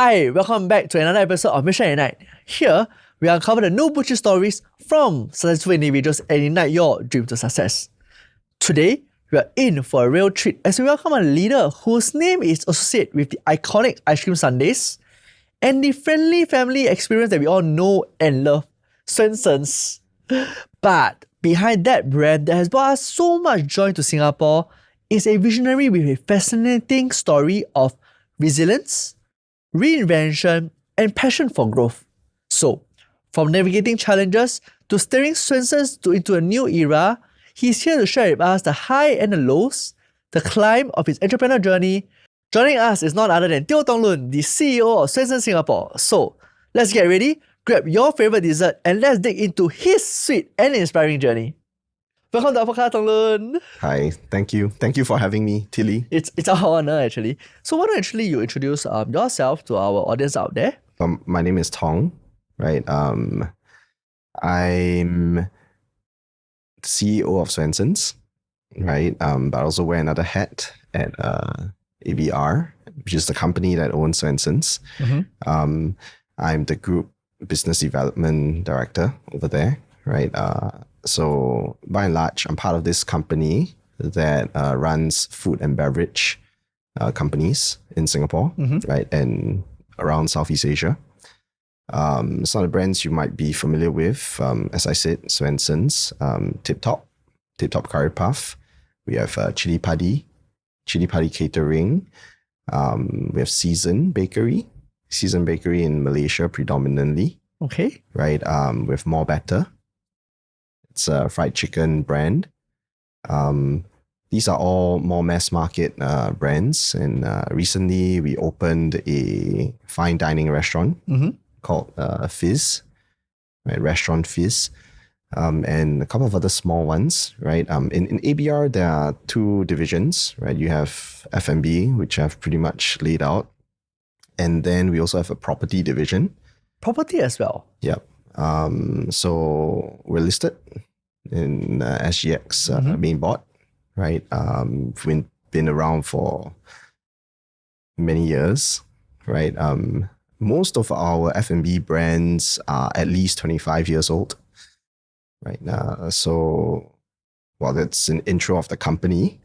Hi, welcome back to another episode of Mission at Night. Here, we uncover the no bullshit stories from successful individuals and ignite your dream to success. Today, we are in for a real treat as we welcome a leader whose name is associated with the iconic ice cream sundaes and the friendly family experience that we all know and love, Swensen's. But behind that brand that has brought us so much joy to Singapore is a visionary with a fascinating story of resilience, reinvention, and passion for growth. So, from navigating challenges to steering Swensen's into a new era, he's here to share with us the high and the lows, the climb of his entrepreneur journey. Joining us is none other than Teo Tong Loong, the CEO of Swensen Singapore. So, let's get ready, grab your favorite dessert, and let's dig into his sweet and inspiring journey. Welcome to our podcast, Tong Loong. Hi, thank you. Thank you for having me, Tilly. It's our honor, actually. So why don't you introduce yourself to our audience out there? My name is Tong, right? I'm CEO of Swensen's, right? But I also wear another hat at ABR, which is the company that owns Swensen's. Mm-hmm. I'm the group business development director over there, right? So by and large, I'm part of this company that runs food and beverage companies in Singapore, right, and around Southeast Asia. Some of the brands you might be familiar with, as I said, Swensen's, Tip Top Curry Puff. We have Chili Padi Catering. We have Season Bakery in Malaysia predominantly. Okay. Right. With More Better. It's a fried chicken brand. These are all more mass market brands. And recently we opened a fine dining restaurant called Fizz, right? Restaurant Fizz. And a couple of other small ones, right? In ABR, there are two divisions, right? You have F&B, which I've pretty much laid out. And then we also have a property division. Property as well? Yep. So we're listed in SGX main board, right? We've been around for many years, right? Most of our F&B brands are at least 25 years old, right? So, well, that's an intro of the company,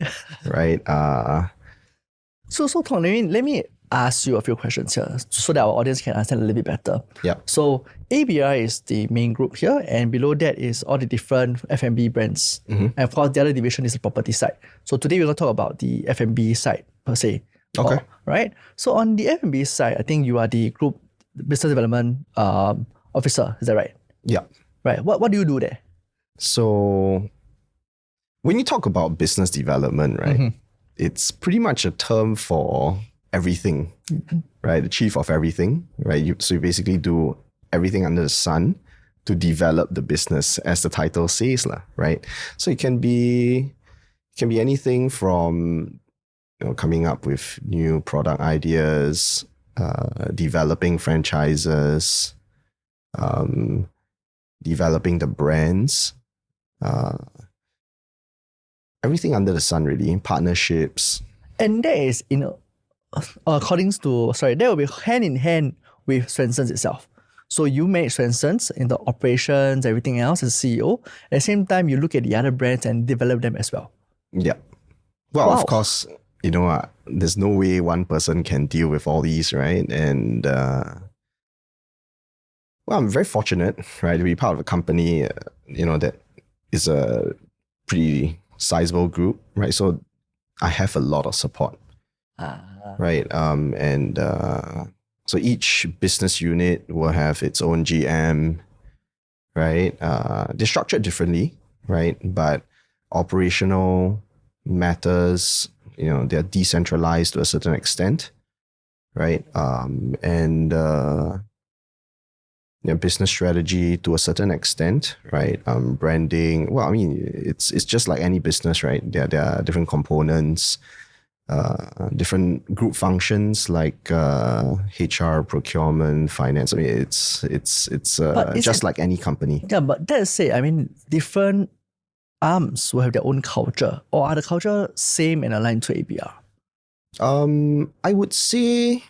right? So Tong, let me ask you a few questions here so that our audience can understand a little bit better. Yeah. So ABR is the main group here, and below that is all the different F&B brands. And of course, the other division is the property side. So today we're going to talk about the F&B side per se. Okay. Right? So on the F&B side, I think you are the group business development officer. Is that right? Yeah. Right. What do you do there? So when you talk about business development, right, it's pretty much a term for everything, right? The chief of everything, right? So you basically do everything under the sun to develop the business, as the title says, right? So it can be anything from coming up with new product ideas, developing franchises, developing the brands, everything under the sun, really. Partnerships. And that is that will be hand in hand with Swensen's itself. So you manage Swensen's in the operations, everything else as CEO. At the same time, you look at the other brands and develop them as well. Yeah. Well, Wow. Of course, there's no way one person can deal with all these, right? And I'm very fortunate, right, to be part of a company, that is a pretty sizable group, right? So I have a lot of support. Right. So each business unit will have its own GM, right? They're structured differently, right? But operational matters, they're decentralized to a certain extent, right? Business strategy to a certain extent, right? Branding. Well, I mean, it's just like any business, right? There are different components. Different group functions like HR, procurement, finance. I mean, it's just like any company. Yeah, but that's it. I mean, different arms will have their own culture, or are the culture same and aligned to ABR? I would say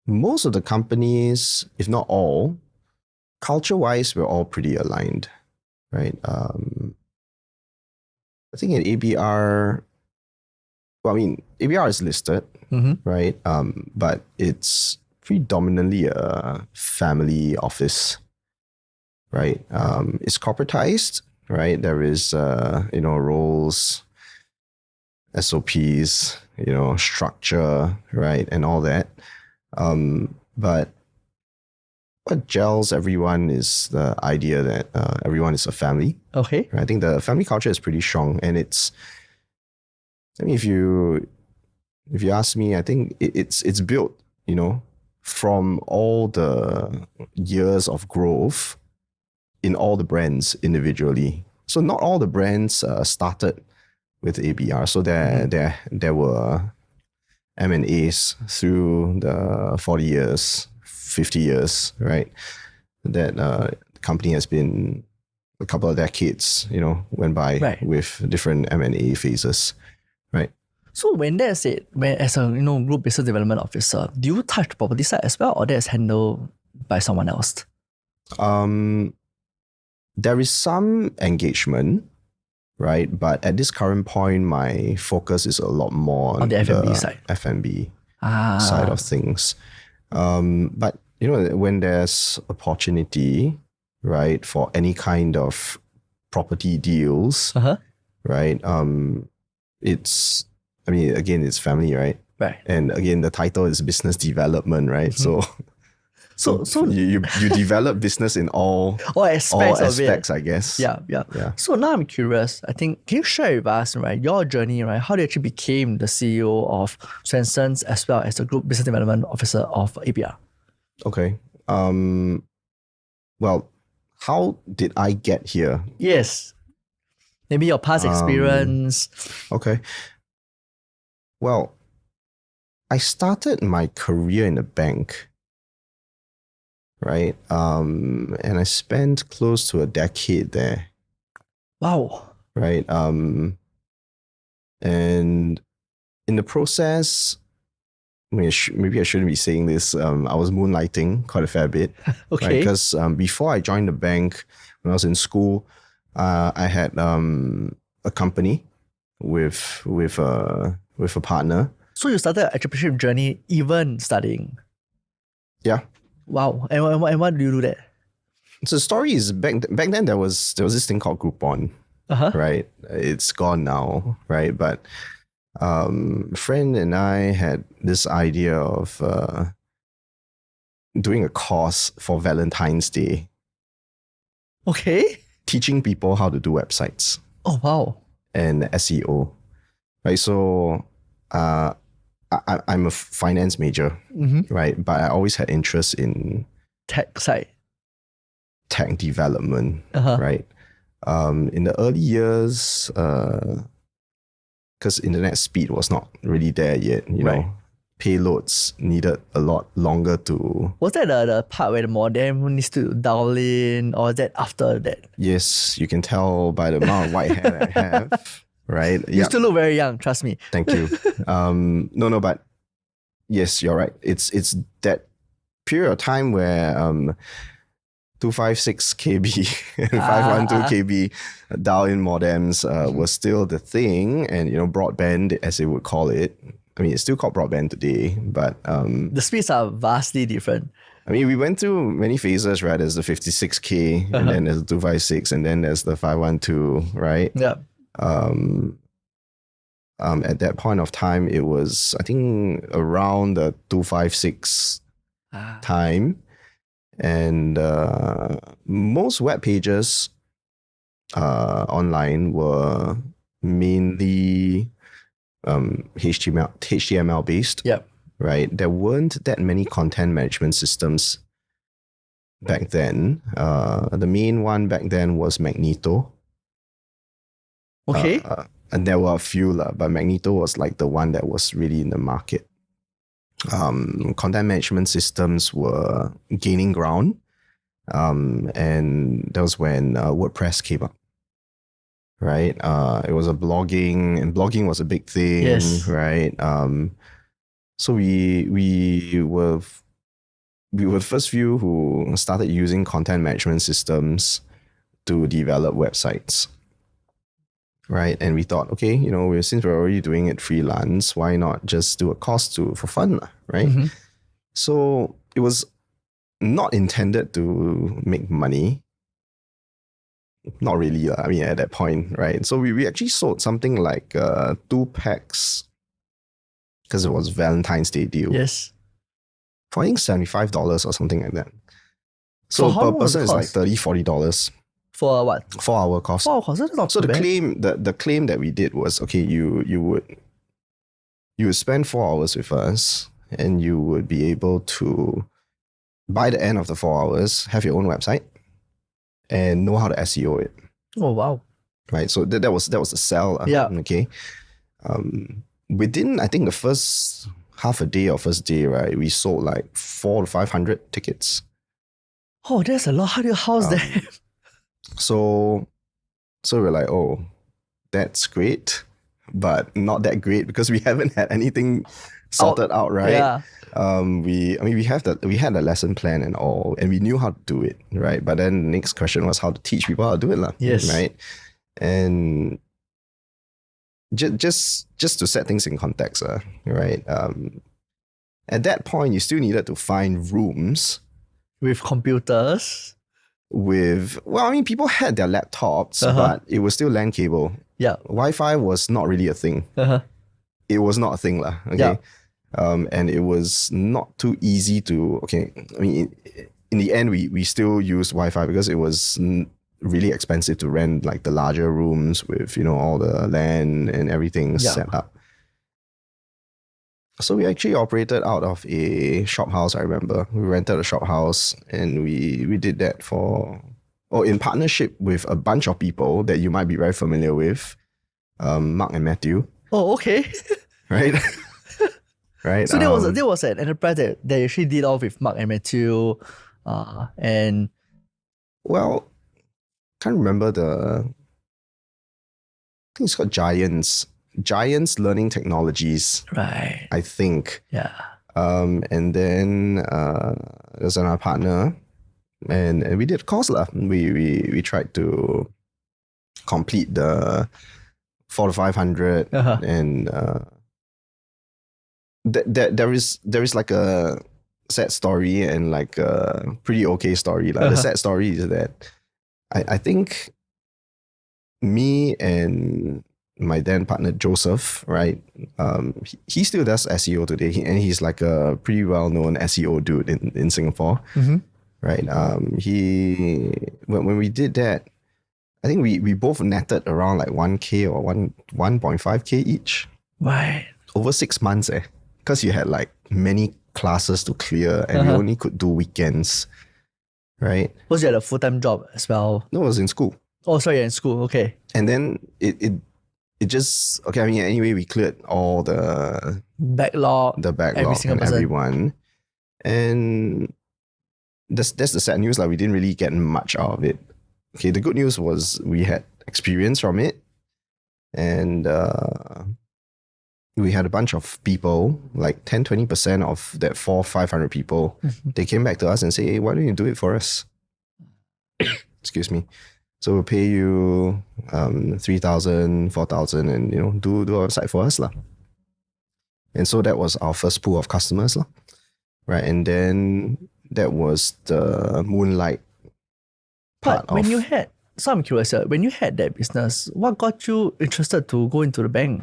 most of the companies, if not all, culture-wise, we're all pretty aligned, right? I think in ABR, well, I mean, ABR is listed, right? But it's predominantly a family office, right? It's corporatized, right? There is, roles, SOPs, structure, right? And all that. But what gels everyone is the idea that everyone is a family. Okay. I think the family culture is pretty strong, and if you ask me, I think it's built, from all the years of growth in all the brands individually. So not all the brands started with ABR. So there were M&As through the 40 years, 50 years, right? That the company has been a couple of decades, went by with different M&A phases, right? So when as a group business development officer, do you touch the property side as well, or that is handled by someone else? There is some engagement, right? But at this current point, my focus is a lot more on the F&B side. F&B side of things. But when there's opportunity, right, for any kind of property deals, right? It's family, right? Right. And again, the title is business development, right? So you develop business in all aspects of it. I guess. Yeah. So now I'm curious. I think, can you share with us, right, your journey, right? How did you actually became the CEO of Swensen as well as the group business development officer of ABR? Okay. Well, how did I get here? Yes. Maybe your past experience. Okay. Well, I started my career in a bank, right? And I spent close to a decade there. Wow. Right. And in the process, maybe I shouldn't be saying this. I was moonlighting quite a fair bit. Okay. Because before I joined the bank, when I was in school, I had a company with a partner. So you started an entrepreneurship journey even studying? Yeah. Wow. And why do you do that? So the story is back then there was this thing called Groupon, right? It's gone now, right? But a friend and I had this idea of doing a course for Valentine's Day. Okay. Teaching people how to do websites. Oh, wow. And SEO, right? So I'm a finance major, right? But I always had interest in tech side, tech development, right? In the early years, because internet speed was not really there yet, you know, payloads needed a lot longer to... Was that the part where the modem needs to dial in, or is that after that? Yes, you can tell by the amount of white hair I have, right? You still look very young, trust me. Thank you. No, but yes, you're right. It's that period of time where 256 KB and 512 KB dial-in modems was still the thing, and broadband, as they would call it. I mean, it's still called broadband today, but the speeds are vastly different. I mean, we went through many phases, right? There's the 56K, and then there's the 256, and then there's the 512, right? Yeah. At that point of time, it was, I think, around the 256 time. And most web pages online were mainly HTML based. Yep. Right? There weren't that many content management systems back then. The main one back then was Magneto. Okay. And there were a few, but Magneto was like the one that was really in the market. Content management systems were gaining ground. And that was when WordPress came up. Right? It was a blogging, and blogging was a big thing, yes. right? So we were we were the first few who started using content management systems to develop websites. Right. And we thought, okay, since we're already doing it freelance, why not just do a course for fun, right? Mm-hmm. So it was not intended to make money. Not really, I mean, at that point, right? So we actually sold something like 2 packs because it was Valentine's Day deal. Yes. For I think $75 or something like that. So For how per long was the person is like course? $30-$40 For what? 4-hour course. 4 hour course. That's not So too the bad. claim that we did was, okay, you would spend 4 hours with us, and you would be able to, by the end of the 4 hours, have your own website and know how to SEO it. Oh wow. Right. So that was the sell. Yeah. Okay. Within, I think, the first half a day or first day, right, we sold like 400 to 500 tickets. Oh, that's a lot. How do you house that? So we're like, oh, that's great, but not that great because we haven't had anything sorted out, right? Yeah. We had a lesson plan and all, and we knew how to do it, right? But then the next question was how to teach people how to do it, Yes. right? And just to set things in context, right? At that point, you still needed to find rooms With computers. People had their laptops, Uh-huh. but it was still LAN cable. Yeah. Wi-Fi was not really a thing. Uh-huh. It was not a thing, lah. Okay. Yeah. And it was not too easy to. Okay, I mean, in the end, we still used Wi-Fi because it was really expensive to rent like the larger rooms with all the LAN and everything set up. So we actually operated out of a shop house. I remember we rented a shop house, and we did that in partnership with a bunch of people that you might be very familiar with, Mark and Matthew. Oh, okay. Right. Right. So there was an enterprise that actually did off with Mark and Matthew, and can't remember I think it's called Giants Learning Technologies. right. I think. Yeah. And then there's another partner, and we did a course lah. We tried to complete the 400 to 500, Uh-huh. and there is like a sad story and like a pretty okay story. Like the sad story is that I think me and my then partner Joseph, right? He still does SEO today, and he's like a pretty well-known SEO dude in Singapore, right? When we did that, I think we both netted around like 1K or 1.5K each. Right. Over 6 months, because you had like many classes to clear, and we only could do weekends, right? Was you at a full-time job as well? No, it was in school. Oh, sorry, in school. Okay. And then it just, okay, I mean, anyway, we cleared all the Backlog. every single and person. everyone. And that's the sad news. Like, we didn't really get much out of it. Okay, the good news was we had experience from it. And we had a bunch of people, like 10-20% of that 400-500 people, they came back to us and say, hey, why don't you do it for us? Excuse me. So we'll pay you 3,000, 4,000, and do a website for us lah. And so that was our first pool of customers lah. Right, and then that was the Moonlight part. But when you had, so I'm curious, when you had that business, what got you interested to go into the bank?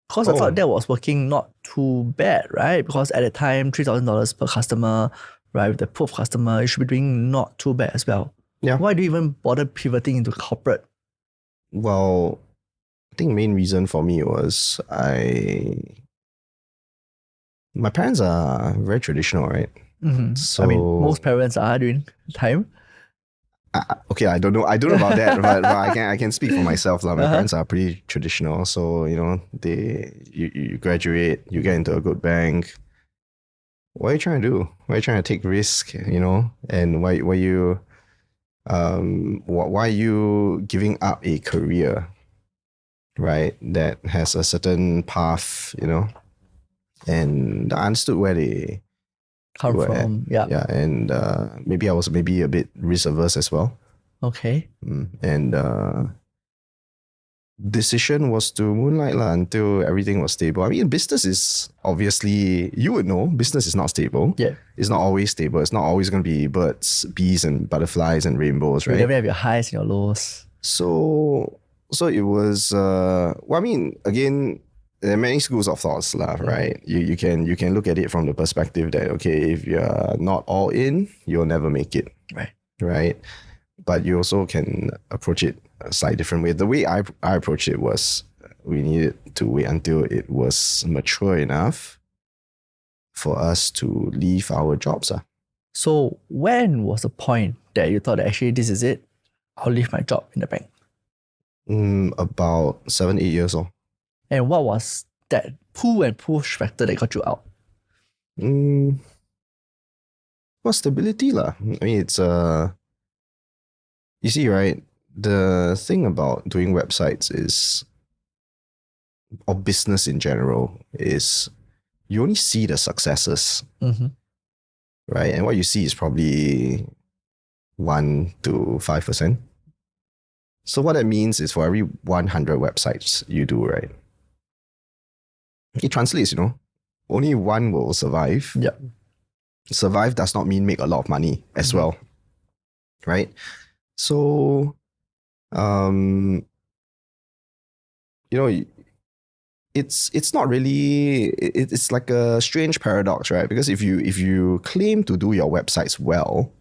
Because I thought that was working not too bad, right? Because at the time, $3,000 per customer, right? With the pool of customer, you should be doing not too bad as well. Yeah. Why do you even bother pivoting into corporate? Well, I think main reason for me was my parents are very traditional, right? So I mean, most parents are during the time. Okay, I don't know about that, but I can speak for myself. My parents are pretty traditional, so you graduate, you get into a good bank. What are you trying to do? Why are you trying to take risk? And why are you giving up a career, right? That has a certain path, And I understood where they come were from. Yeah. Yeah, and maybe I was maybe a bit risk averse as well. Okay. And decision was to moonlight until everything was stable. I mean, business is obviously, you would know, business is not stable. Yeah. It's not always stable. It's not always going to be birds, bees, and butterflies and rainbows, You right? never have your highs and your lows. So it was. Well, I mean, again, there are many schools of thoughts, right? You can look at it from the perspective that, okay, if you're not all in, you'll never make it, Right. right? But you also can approach it a slightly different way. The way I approached it was, we needed to wait until it was mature enough for us to leave our jobs. So when was the point that you thought that actually this is it? I'll leave my job in the bank. About 7-8 years old. And what was that pull and push factor that got you out? Well, stability lah. I mean, it's you see, right? The thing about doing websites is, or business in general, is you only see the successes, right? And what you see is probably 1 to 5%. So what that means is, for every 100 websites you do, right, it translates, only one will survive. Yeah. Survive does not mean make a lot of money as well, right? So, it's not really, it's like a strange paradox, right? Because if you claim to do your websites well,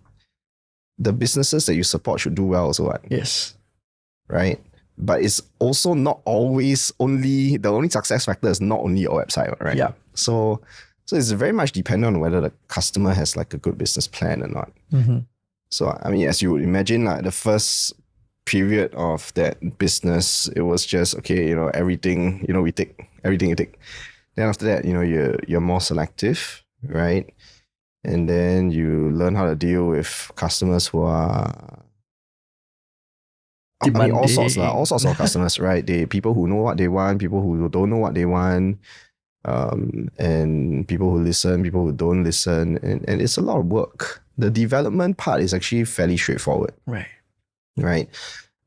the businesses that you support should do well also, right? Yes. Right? But it's also not always the only success factor is not only your website, right? Yeah. So it's very much dependent on whether the customer has like a good business plan or not. So, I mean, as you would imagine, like the first period of that business, it was just, okay, everything, we take everything you take. Then after that, you're more selective, right? And then you learn how to deal with customers who are, I mean, all sorts of customers, right? People who know what they want, people who don't know what they want, and people who listen, people who don't listen, and it's a lot of work. The development part is actually fairly straightforward, right?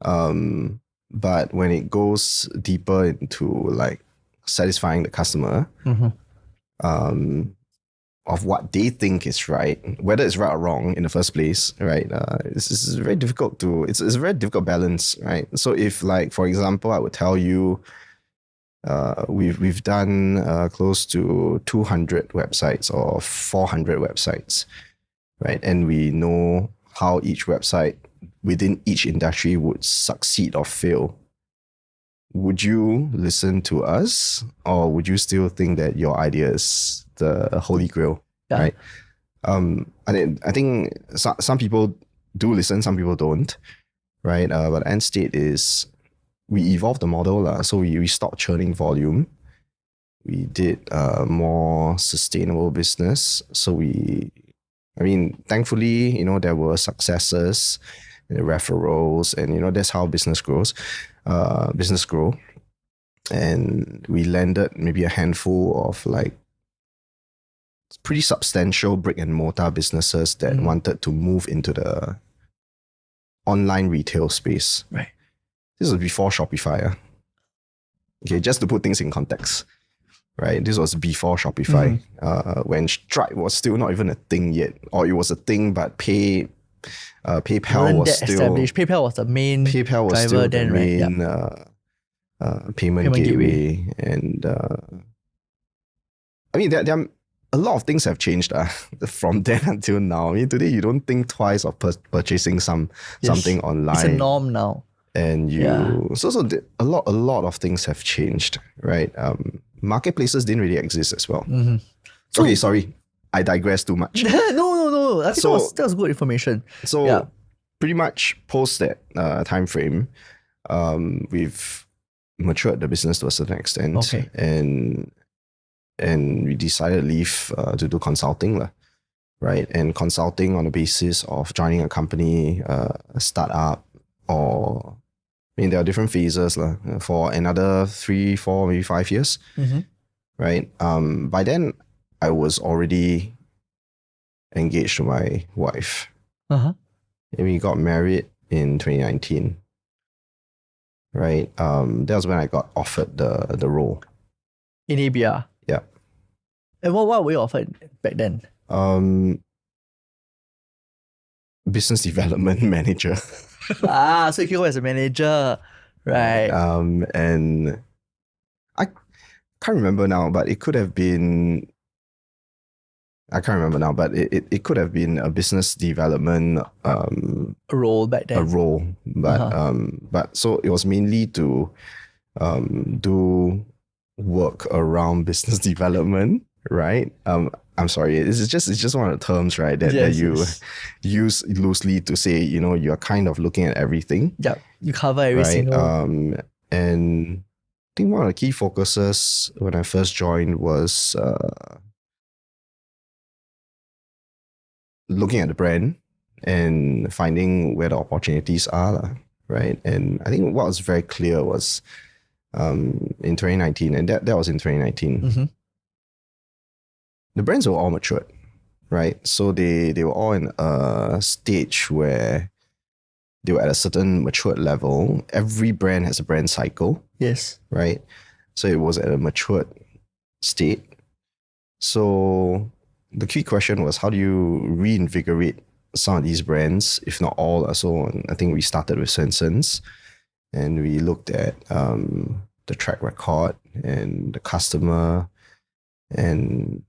But when it goes deeper into like satisfying the customer, of what they think is right, whether it's right or wrong in the first place, right? It's very difficult it's a very difficult balance, right? So if, like, for example, I would tell you, we've done close to 200 websites or 400 websites, right? And we know how each website within each industry would succeed or fail. Would you listen to us, or would you still think that your idea is the holy grail, right? I think some people do listen, some people don't, right? But end state is, we evolved the model, so we stopped churning volume. We did more sustainable business. So thankfully, there were successes, referrals, and that's how business grow. And we landed maybe a handful of like pretty substantial brick and mortar businesses that wanted to move into the online retail space. Right. This was before Shopify. Okay, just to put things in context, right? This was before Shopify, when Stripe was still not even a thing yet, or it was a thing, but PayPal was still established. PayPal was the main PayPal was driver still then, the right? main payment gateway. And I mean, there are a lot of things have changed from then until now. I mean, today you don't think twice of purchasing something online. It's a norm now. And a lot of things have changed, right? Marketplaces didn't really exist as well. Okay, sorry, I digress too much. No. I think that was good information. So pretty much post that time frame, we've matured the business to a certain extent. Okay. And we decided to leave to do consulting, right? And consulting on the basis of joining a company, a startup, or there are different phases for another 3, 4, maybe 5 years, right? By then, I was already engaged to my wife. Uh-huh. And we got married in 2019. Right? That was when I got offered the role. In ABR. Yeah. And what were you offered back then? Business development manager. So you came as a manager. Right. And I can't remember now, but it could have been. I can't remember now, but it could have been a business development A role back then. a role, but so it was mainly to do work around business development, right? I'm sorry, it's just one of the terms, right, that you use loosely to say, you know, you're kind of looking at everything. Yeah, you cover every single. And I think one of the key focuses when I first joined was looking at the brand and finding where the opportunities are, right? And I think what was very clear was in 2019, and that was in 2019, Mm-hmm. the brands were all matured, right? So they were all in a stage where they were at a certain matured level. Every brand has a brand cycle, Yes. right? So it was at a matured state. So the key question was, how do you reinvigorate some of these brands, if not all? So I think we started with Swensen's, and we looked at the track record and the customer, and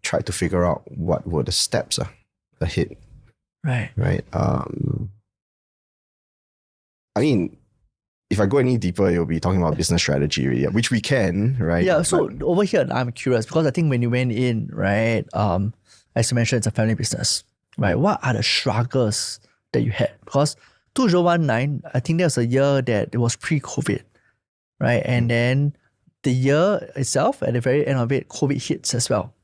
tried to figure out what were the steps ahead. Right. Right. I mean, if I go any deeper, you'll be talking about business strategy, really, which we can, right? Yeah, so over here, I'm curious because I think when you went in, right, as you mentioned, it's a family business, right? What are the struggles that you had? Because 2019, I think that was a year that it was pre-COVID, right? And then the year itself, at the very end of it, COVID hits as well,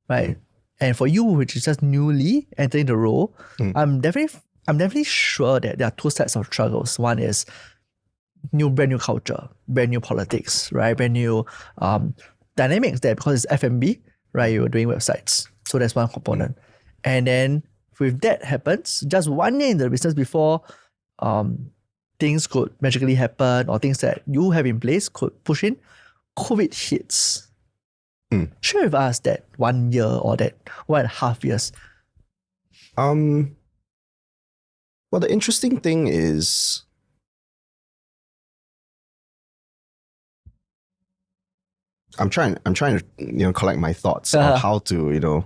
right? And for you, which is just newly entering the role, I'm definitely sure that there are two sets of struggles. One is brand new culture, brand new politics, right? Brand new dynamics there because it's F&B, right? You were doing websites. So that's one component. And then with that happens, just 1 year in the business before things could magically happen or things that you have in place could push in, COVID hits. Share with us that 1 year or that 1.5 years. Well, the interesting thing is, I'm trying to collect my thoughts on how to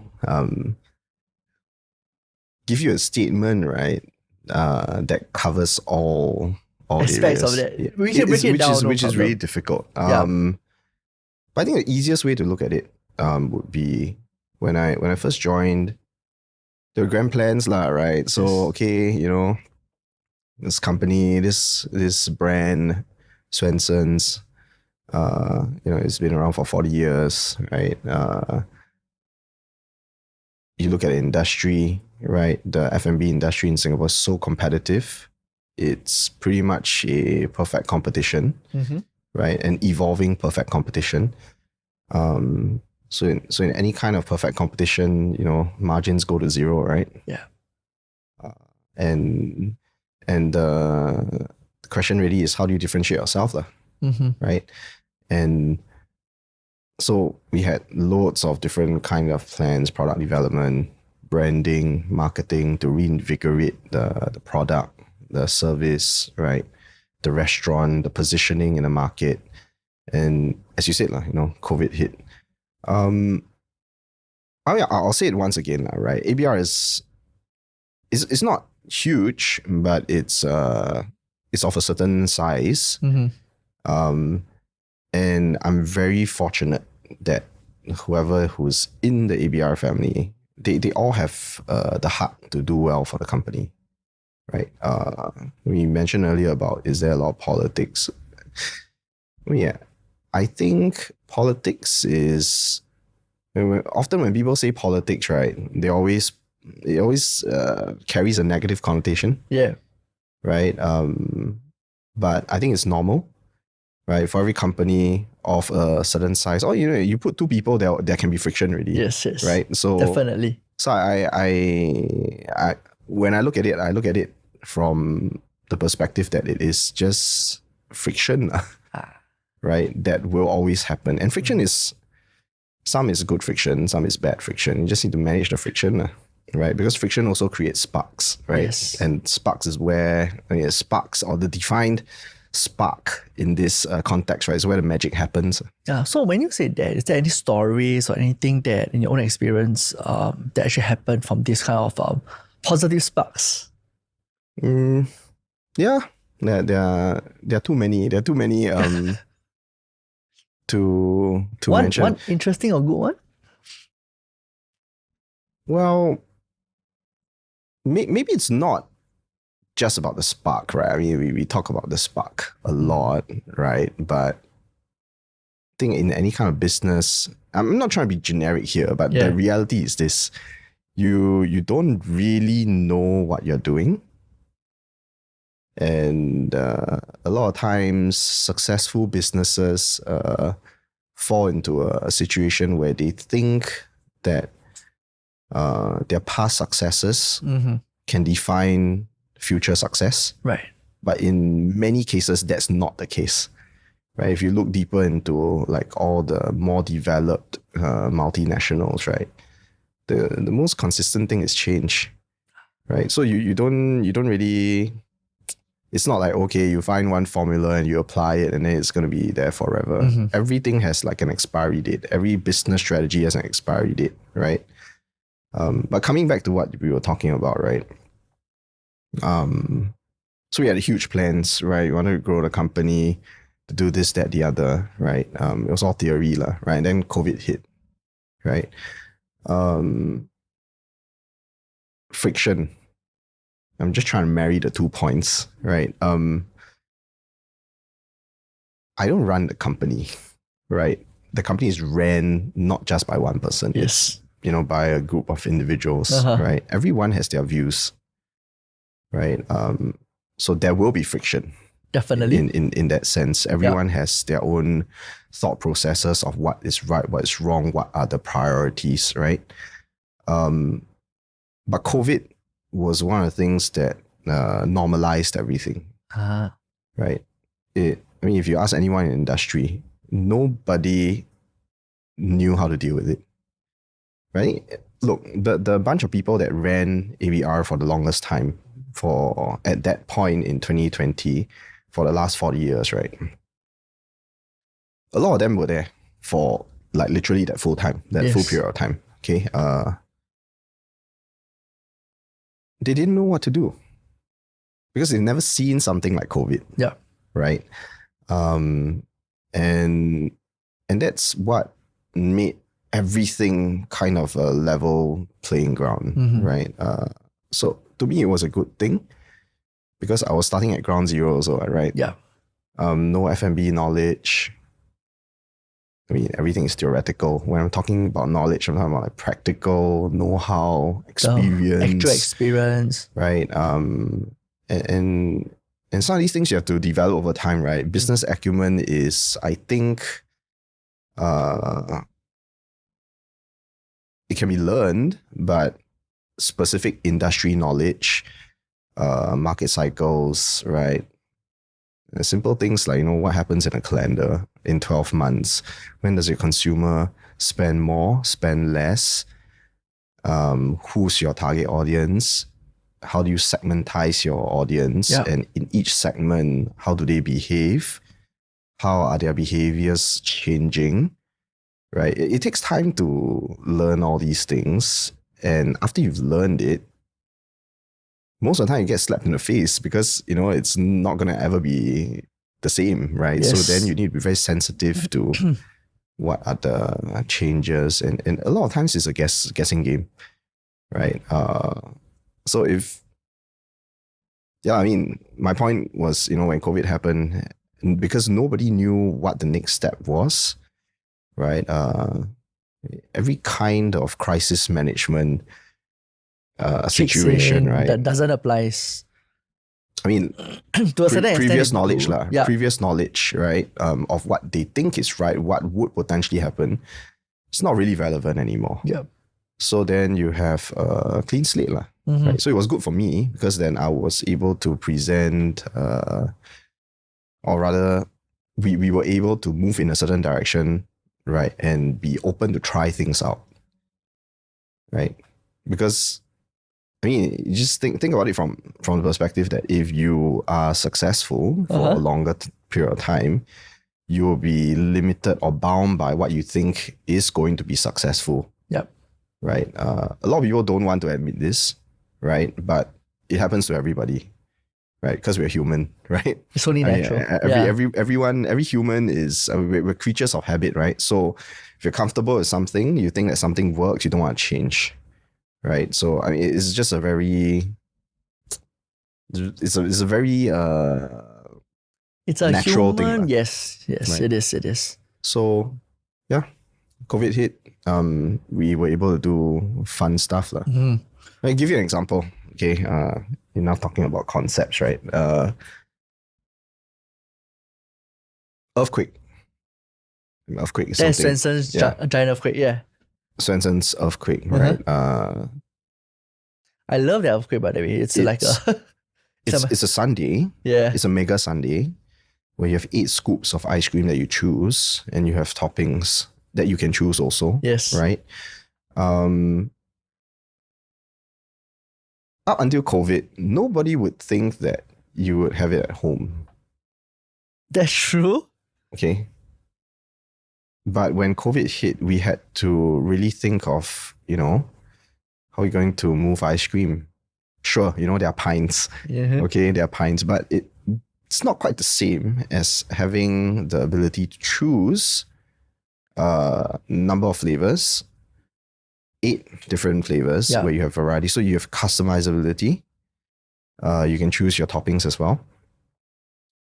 give you a statement, right, that covers all aspects areas of that. We can break it down, which is really difficult. But I think the easiest way to look at it would be when I first joined, there were grand plans, right? So okay, this company, this brand, Swensen's, it's been around for 40 years, right? You look at the industry, right? The F&B industry in Singapore is so competitive. It's pretty much a perfect competition, right? An evolving perfect competition. So in any kind of perfect competition, margins go to zero, right? Yeah. And the question really is, how do you differentiate yourself, right? And so we had loads of different kind of plans, product development, branding, marketing to reinvigorate the product, the service, right? The restaurant, the positioning in the market. And as you said, COVID hit. I'll say it once again, right? ABR is not huge, but it's of a certain size. And I'm very fortunate that who's in the ABR family, they all have the heart to do well for the company, right? We mentioned earlier about, is there a lot of politics? Yeah, I think politics is, often when people say politics, right, it always carries a negative connotation. Yeah. Right? But I think it's normal, right? For every company of a certain size, or you put two people there can be friction already. Yes. Right? So definitely. So I when I look at it from the perspective that it is just friction, right? That will always happen. And friction is, some is good friction, some is bad friction. You just need to manage the friction, right? Because friction also creates sparks, right? Yes. And sparks is where, sparks, or the defined spark in this context, right, is where the magic happens. Yeah. So when you say that, is there any stories or anything that in your own experience that actually happened from this kind of positive sparks? Yeah, there are too many. There are too many to mention. One interesting or good one? Well, maybe it's not just about the spark, right? I mean, we talk about the spark a lot, right? But I think in any kind of business, I'm not trying to be generic here, but the reality is this: you don't really know what you're doing. And a lot of times, successful businesses fall into a situation where they think that their past successes can define future success. Right. But in many cases, that's not the case. Right? If you look deeper into like all the more developed multinationals, right, the most consistent thing is change. Right? So you don't really. It's not like, okay, you find one formula and you apply it and then it's going to be there forever. Everything has like an expiry date. Every business strategy has an expiry date, right? But coming back to what we were talking about, right? So we had huge plans, right? We wanted to grow the company, to do this, that, the other, right? It was all theory, right? And then COVID hit, right? Friction. I'm just trying to marry the 2 points, right? I don't run the company, right? The company is ran not just by one person. Yes. It's, by a group of individuals, right? Everyone has their views, right? So there will be friction. Definitely. In that sense, everyone has their own thought processes of what is right, what is wrong, what are the priorities, right? But COVID was one of the things that normalized everything, right? If you ask anyone in the industry, nobody knew how to deal with it, right? Look, the bunch of people that ran ABR for the longest time, for at that point in 2020, for the last 40 years, right? A lot of them were there for like literally that full time, full period of time. Okay. They didn't know what to do because they've never seen something like COVID. Yeah. Right. And that's what made everything kind of a level playing ground, right? So to me, it was a good thing because I was starting at ground zero also, right? Yeah. No F&B knowledge. I mean, everything is theoretical. When I'm talking about knowledge, I'm talking about like practical know-how, experience, actual experience, right? And some of these things you have to develop over time, right? Business acumen is, I think, it can be learned, but specific industry knowledge, market cycles, right? Simple things like, what happens in a calendar in 12 months? When does your consumer spend more, spend less? Who's your target audience? How do you segmentize your audience? Yeah. And in each segment, how do they behave? How are their behaviors changing? Right? It takes time to learn all these things. And after you've learned it, most of the time you get slapped in the face because, it's not going to ever be the same, right? Yes. So then you need to be very sensitive to what are the changes. And a lot of times it's a guessing game, right? So my point was, when COVID happened, because nobody knew what the next step was, right? Every kind of crisis management situation, right? That doesn't apply. I mean, to a certain previous extent, knowledge, yeah. Previous knowledge, right? Of what they think is right, what would potentially happen, it's not really relevant anymore. Yeah. So then you have a clean slate lah. Right? So it was good for me because then I was able to present, or rather, we were able to move in a certain direction, right, and be open to try things out, right? Because I mean, you just think about it from the perspective that if you are successful for a longer period of time, you will be limited or bound by what you think is going to be successful. Yep. Right. A lot of people don't want to admit this, right? But it happens to everybody, right? Because we're human, right? It's only natural. Every human is, we're creatures of habit, right? So if you're comfortable with something, you think that something works, you don't want to change, right? So I mean, it's just a very, it's a very it's a natural human thing. Yes, Right. it is. So yeah, COVID hit. We were able to do fun stuff. I'll give you an example. Okay, you're now talking about concepts, right? Earthquake. Earthquake is That's something. Swensen's giant earthquake, yeah. Swensen's earthquake, right? I love that earthquake, by the way. It's like a... It's a sundae. Yeah. It's a mega sundae where you have 8 scoops of ice cream that you choose and you have toppings that you can choose also. Yes. Right? Up until COVID, nobody would think that you would have it at home. That's true. Okay. But when COVID hit, we had to really think of, how are we going to move ice cream? Sure, there are pints. Yeah. Okay, there are pints, but it's not quite the same as having the ability to choose a number of flavors, 8 different flavors where you have variety. So you have customizability. You can choose your toppings as well.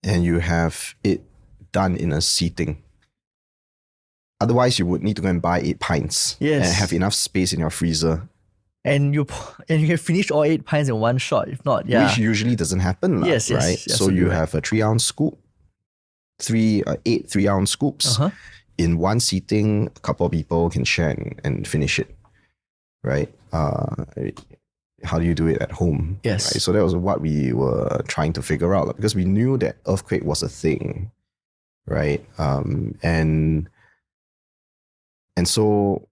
And you have it done in a seating. Otherwise, you would need to go and buy 8 pints and have enough space in your freezer. And you can finish all 8 pints in one shot. If not, Which usually doesn't happen, right? So you have a 3-ounce scoop, 8 3-ounce scoops. In one seating, a couple of people can share and finish it, right? How do you do it at home? Yes. Right? So that was what we were trying to figure out, because we knew that earthquake was a thing, right? And so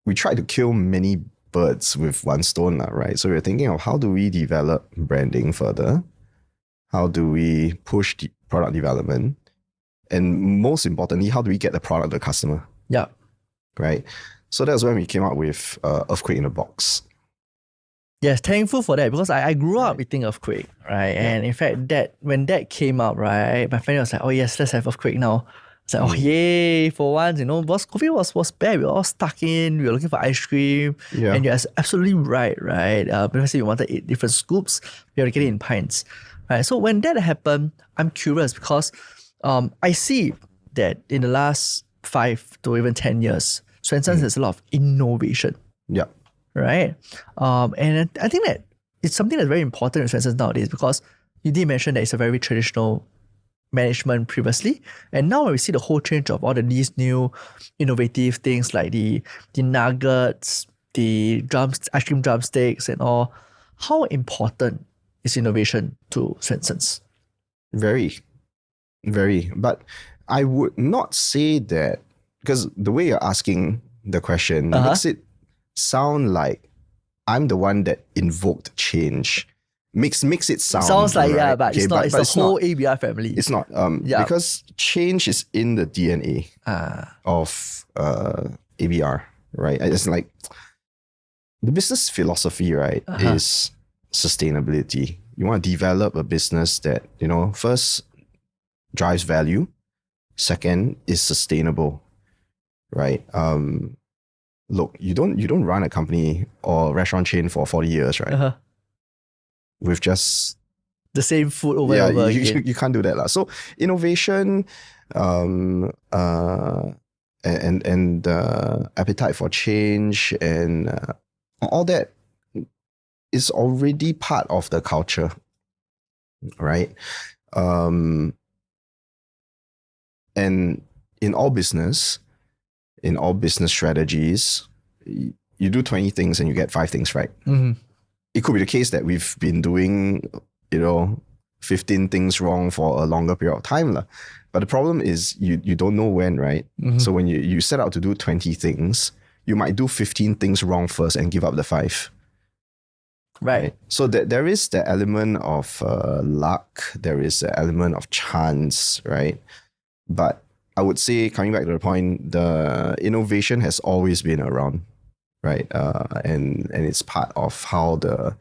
we tried to kill many birds with one stone, right? So we're thinking of how do we develop branding further? How do we push the product development? And most importantly, how do we get the product to the customer? Yeah. Right? So that's when we came up with Earthquake in a Box. Yes, thankful for that, because I grew up eating Earthquake, right? And in fact, when that came out, right, my family was like, oh yes, let's have Earthquake now. It's like, oh yay, for once, because COVID was bad. We were all stuck in, we were looking for ice cream. Yeah. And you're absolutely right? Because we wanted 8 different scoops, we have to get it in pints. Right? So when that happened, I'm curious because I see that in the last 5 to even 10 years, Swensen has a lot of innovation. Yeah. Right? And I think that it's something that's very important in Swensen nowadays, because you did mention that it's a very traditional management previously, and now when we see the whole change of all these new innovative things like the nuggets, the ice cream drumsticks and all, how important is innovation to Swensen's? Very, very. But I would not say that, because the way you're asking the question makes it sound like I'm the one that invoked change. Makes it sounds like, right? but okay, it's not. It's the whole ABR family. It's not. Because change is in the DNA of ABR, right? It's like the business philosophy, right, is sustainability. You want to develop a business that, first drives value, second is sustainable, right? Look, you don't run a company or restaurant chain for 40 years, right? With just the same food over and over again. You can't do that. So innovation and appetite for change and all that is already part of the culture, right? And in all business strategies, you do 20 things and you get 5 things right. It could be the case that we've been doing, 15 things wrong for a longer period of time. But the problem is you don't know when, right? So when you set out to do 20 things, you might do 15 things wrong first and give up the 5. Right. So there is the element of luck, there is the element of chance, right? But I would say, coming back to the point, the innovation has always been around, right? And it's part of how the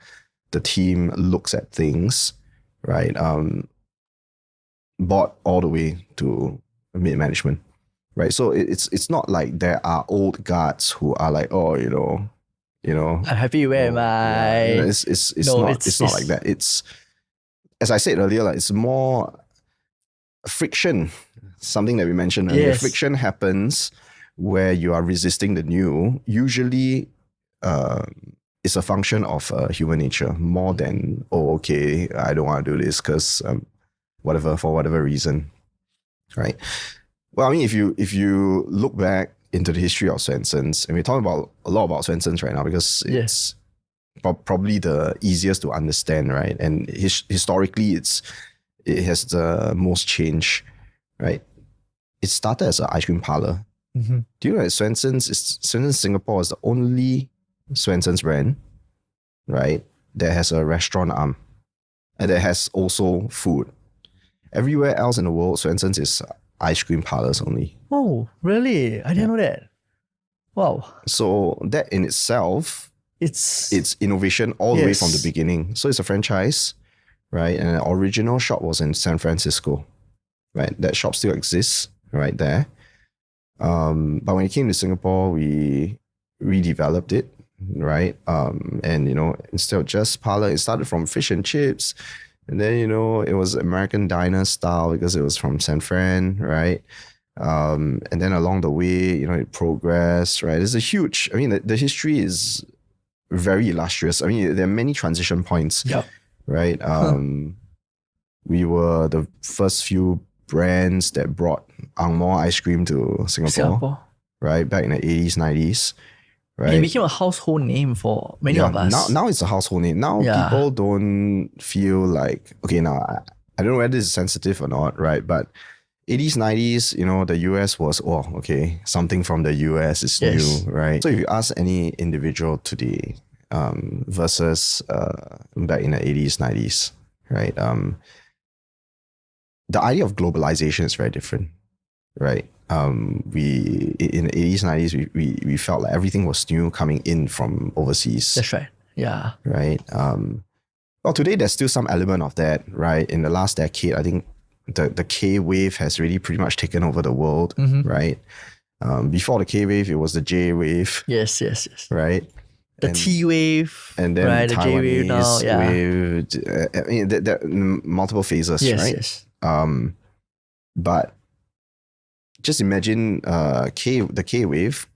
team looks at things, right? Board all the way to mid-management, right? So it's not like there are old guards who are like, I'm happy where am I? It's not like that. It's, as I said earlier, it's more friction. Something that we mentioned earlier. Yes. Friction happens where you are resisting the new. Usually, it's a function of human nature more than, okay, I don't want to do this because for whatever reason, right? Well, I mean, if you look back into the history of Swensen's, and we're talking about a lot about Swensen's right now because it's probably the easiest to understand, right? And historically, it has the most change, right? It started as an ice cream parlor. Do you know that Swensen's Singapore is the only Swensen's brand, right, that has a restaurant arm and that has also food. Everywhere else in the world, Swensen's is ice cream parlors only. Oh, really? I didn't know that. Wow. So that in itself, it's innovation all the way from the beginning. So it's a franchise, right? And the original shop was in San Francisco, right? That shop still exists right there. But when it came to Singapore, we redeveloped it, right? And instead of just parlor, it started from fish and chips. And then, it was American diner style because it was from San Fran, right? And then along the way, it progressed, right? It's a huge, the history is very illustrious. I mean, there are many transition points, right? We were the first few brands that brought Ang Moh ice cream to Singapore, right? Back in the 80s, 90s. Right. It became a household name for many of us. Now it's a household name. Now people don't feel like, okay, now I don't know whether this is sensitive or not, right? But 80s, 90s, the US was, something from the US is new, right? So if you ask any individual today versus back in the 80s, 90s, right? The idea of globalization is very different, right? We in the 80s, 90s, we felt like everything was new coming in from overseas. That's right. Yeah. Right. Well, today there's still some element of that, right? In the last decade, I think the K wave has really pretty much taken over the world, right? Before the K wave, it was the J wave. Yes. Right. The T wave. And then right, the J wave now. Yeah. wave. There are multiple phases, right? Yes. But just imagine the K wave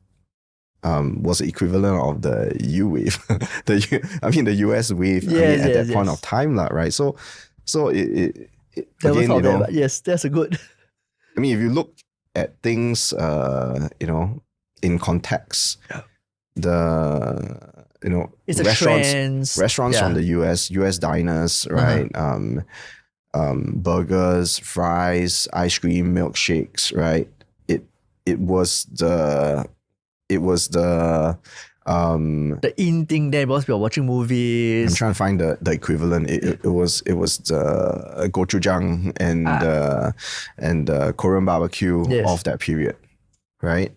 was the equivalent of the U wave. the US wave at that point of time, right? So it Never again, thought that, but yes, that's a good. I mean, if you look at things, in context, It's restaurants from the US diners, right? Burgers, fries, ice cream, milkshakes, right? It was the in thing there because we were watching movies. I'm trying to find the equivalent. It was the gochujang and the Korean barbecue of that period, right?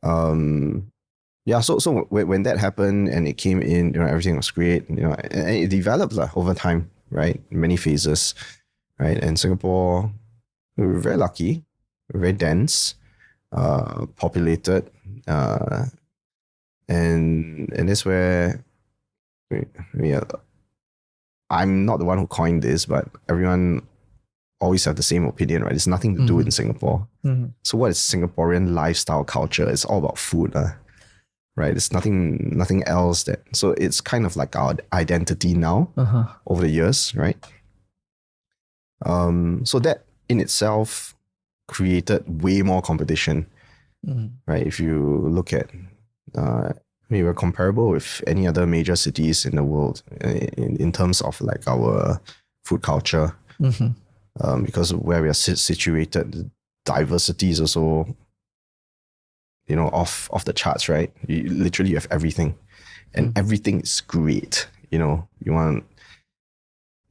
So when that happened and it came in, everything was great, and it developed over time, right? Many phases, right? And Singapore, we were very lucky, very dense, populated, and that's where I'm not the one who coined this, but everyone always have the same opinion, right? It's nothing to do in Singapore. So what is Singaporean lifestyle culture? It's all about food, right? It's nothing else so it's kind of like our identity now over the years, right? So that in itself created way more competition, right? If you look at I mean, we're comparable with any other major cities in the world in terms of like our food culture. Because where we are situated, the diversity is also, off the charts, right? You literally have everything, and everything is great. You want,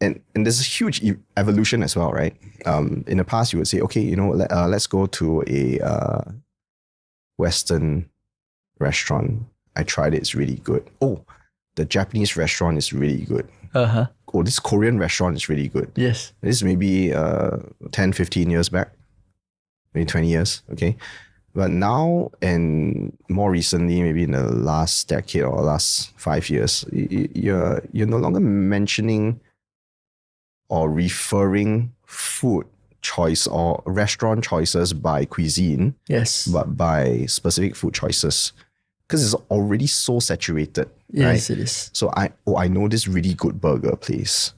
and there's a huge evolution as well, right? In the past, you would say, okay, let's go to a Western restaurant. I tried it; it's really good. Oh, the Japanese restaurant is really good. Oh, this Korean restaurant is really good. Yes. This is maybe 10, 15 years back, maybe 20 years, okay? But now and more recently, maybe in the last decade or last 5 years, you're no longer mentioning or referring food choice or restaurant choices by cuisine, Yes. but by specific food choices. Because it's already so saturated. Yes, right? it is. So I know this really good burger place.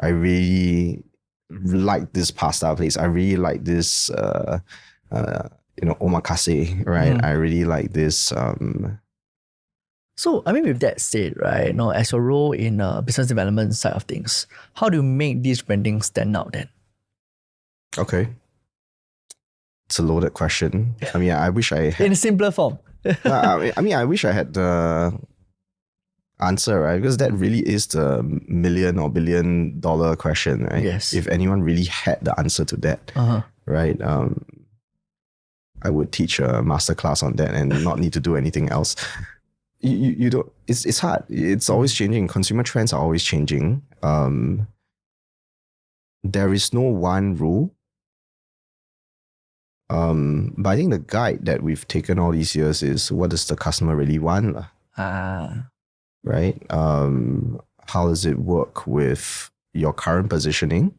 I really like this pasta place. I really like this omakase, right? I really like this So, I mean, with that said, right, as your role in business development side of things, how do you make these branding stand out then? okay. It's a loaded question. I mean, I wish I had In a simpler form. I wish I had the answer, right? Because that really is the million or $billion question, right? Yes. If anyone really had the answer to that, right? I would teach a masterclass on that and not need to do anything else. You don't. It's hard. It's always changing. Consumer trends are always changing. There is no one rule. But I think the guide that we've taken all these years is, what does the customer really want, right? How does it work with your current positioning,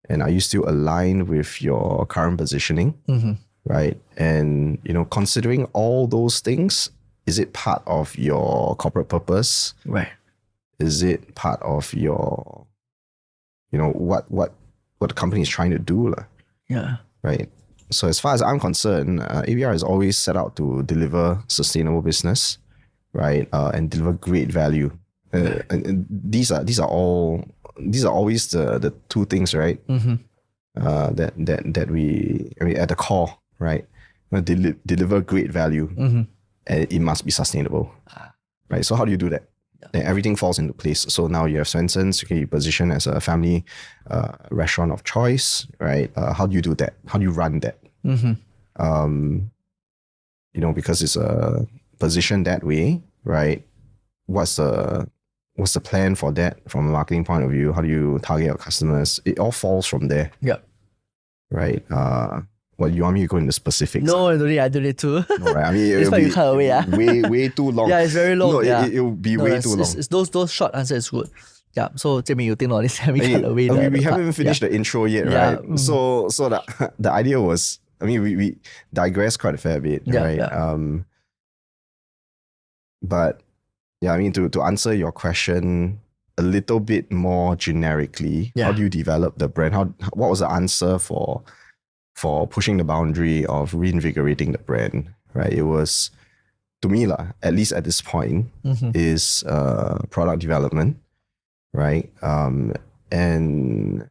and are you still aligned with your current positioning, right? And considering all those things, is it part of your corporate purpose? Right. Is it part of your, what the company is trying to do, Yeah. right? So as far as I'm concerned, ABR is always set out to deliver sustainable business, right? And deliver great value. And these are always the two things, right? That we, at the core, right? Deliver great value, and it must be sustainable, right? So how do you do that? Then everything falls into place. So now you have Swensen's, okay, you position as a family restaurant of choice, right? How do you do that? How do you run that? Because it's a position that way, right? What's the plan for that from a marketing point of view? How do you target your customers? It all falls from there. Yeah. Right. What, you want me to go into specifics? No, I don't need to. No, right? I mean, It's why you cut away. way too long. Yeah, it's very long. No, yeah. it'll be way too long. It's those short answers is good. Yeah. So Jimmy, you think on this we cut away. We haven't even finished the intro yet, right? So the idea was, we digress quite a fair bit, right? Yeah. But yeah, to answer your question a little bit more generically, how do you develop the brand? What was the answer for pushing the boundary of reinvigorating the brand, right? It was, to me, at least at this point, is product development, right? And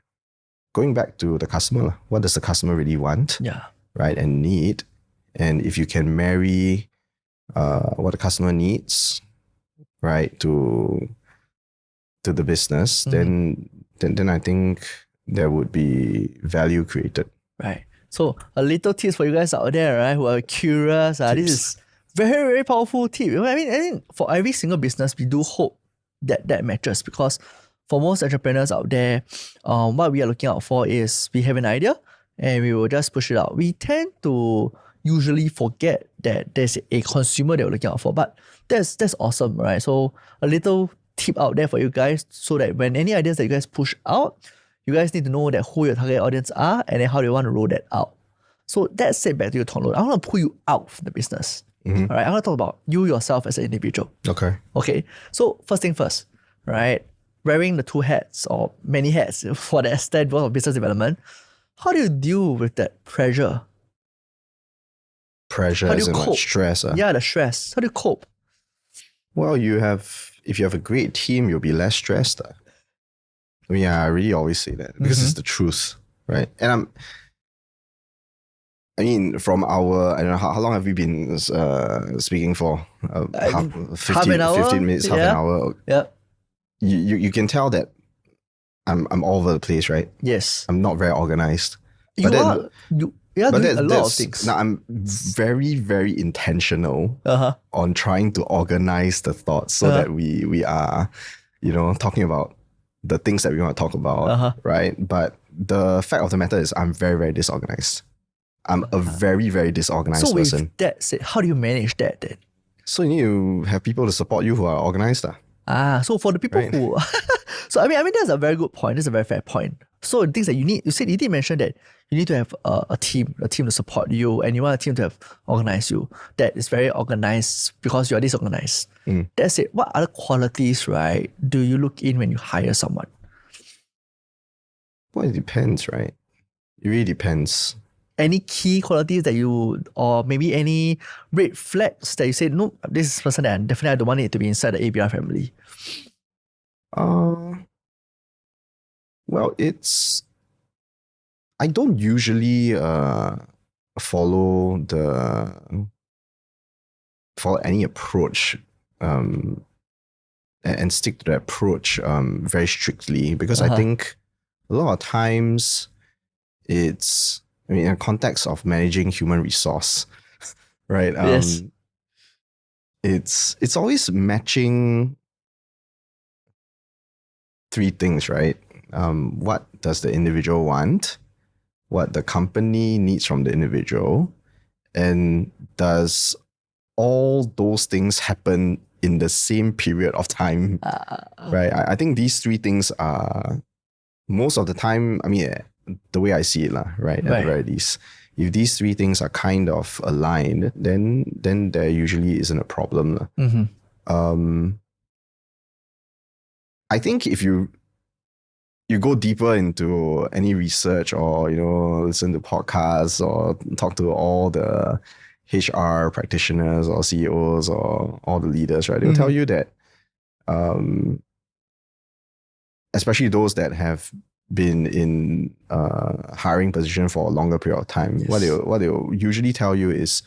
going back to the customer, what does the customer really want? Yeah. Right, and need, and if you can marry what the customer needs, right, to the business, then I think there would be value created. Right. So a little tips for you guys out there, right, who are curious. This is very, very powerful tip. I mean, for every single business, we do hope that matches, because for most entrepreneurs out there, what we are looking out for is, we have an idea and we will just push it out. We tend to usually forget that there's a consumer that we're looking out for, but that's awesome, right? So a little tip out there for you guys, so that when any ideas that you guys push out, you guys need to know that who your target audience are and then how they want to roll that out. So that said, back to you, Tong Loong, I want to pull you out of the business. All right, I want to talk about you yourself as an individual. Okay. So first thing first, right? Wearing the two hats or many hats for the extent of business development, how do you deal with that pressure? Pressure How do as you in cope? stress. Yeah, the stress. How do you cope? Well, if you have a great team, you'll be less stressed. I mean, I really always say that because it's the truth, right? And I mean, from I don't know, how long have we been speaking for? Half 15, an hour? 15 minutes, half an hour. Yeah. You can tell that I'm all over the place, right? Yes. I'm not very organized. You But are doing a lot of things. Now I'm very, very intentional Uh-huh. on trying to organize the thoughts so that we are, talking about the things that we want to talk about, right? But the fact of the matter is I'm very, very disorganized. I'm a very, very disorganized So person. with that said, how do you manage that then? So you need to have people to support you who are organized. So for the people Right. who, so I mean that's a very good point. That's a very fair point. So the things that you did mention that you need to have a team to support you, and you want a team to have organize you. That is very organized because you are disorganized. That's it. What other qualities, right, do you look in when you hire someone? Well, it depends, right? It really depends. Any key qualities that or maybe any red flags that you say, no, this is a person that I don't want it to be inside the ABR family? Well, I don't usually follow any approach and stick to the approach very strictly because I think a lot of times in a context of managing human resource, right? Yes. It's always matching three things, right? What does the individual want? What the company needs from the individual? And does all those things happen in the same period of time? Right? I think these three things are most of the time, I mean, the way I see it, right? At the very least. If these three things are kind of aligned, then there usually isn't a problem. I think if you go deeper into any research or listen to podcasts or talk to all the HR practitioners or CEOs or all the leaders, right? They'll tell you that especially those that have been in hiring position for a longer period of time, what they'll usually tell you is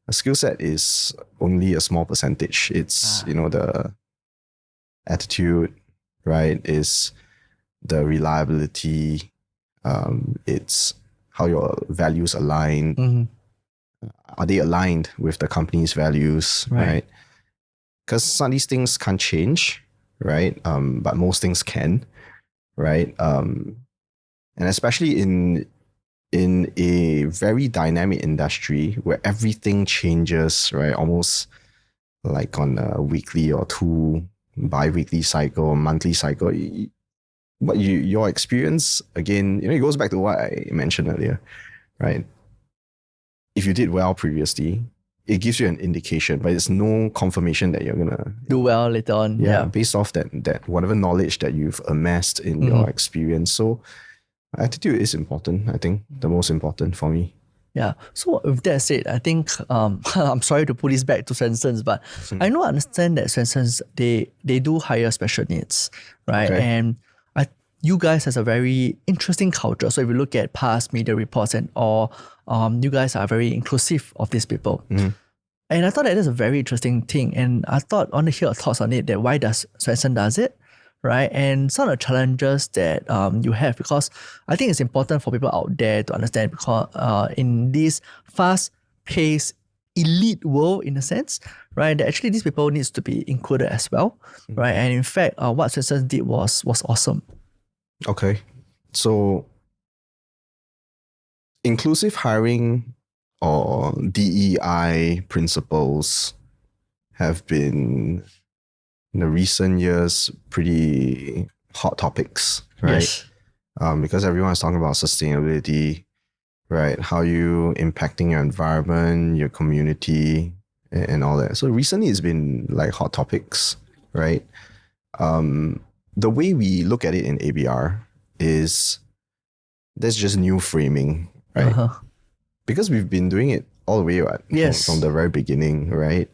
a skill set is only a small percentage. It's the attitude, right? Is the reliability. It's how your values align. Are they aligned with the company's values, right? Because some of these things can't change, right? But most things can, right? And especially in a very dynamic industry where everything changes, right? Almost like on a weekly or two bi-weekly cycle or monthly cycle. But your experience, again, it goes back to what I mentioned earlier, right? If you did well previously, it gives you an indication, but it's no confirmation that you're gonna do well later on. Yeah. Based off that whatever knowledge that you've amassed in your experience. So attitude is important. I think the most important for me. Yeah. So with that said, I think I'm sorry to put this back to Swensen's, but I understand that Swensen's they do hire special needs, right? Okay. And you guys has a very interesting culture. So if you look at past media reports and all, you guys are very inclusive of these people. And I thought that is a very interesting thing. And I thought I want to hear your thoughts on it, that why does Swensen does it, right? And some of the challenges that you have, because I think it's important for people out there to understand, because in this fast-paced elite world, in a sense, right, that actually these people needs to be included as well, right? And in fact, what Swensen did was awesome. Okay. So inclusive hiring or DEI principles have been in the recent years pretty hot topics, right? Yes. Because everyone's talking about sustainability, right? How you impacting your environment, your community, and all that. So recently it's been like hot topics, right? The way we look at it in ABR is there's just new framing, right? Because we've been doing it all the way, right? Yes. From the very beginning, right?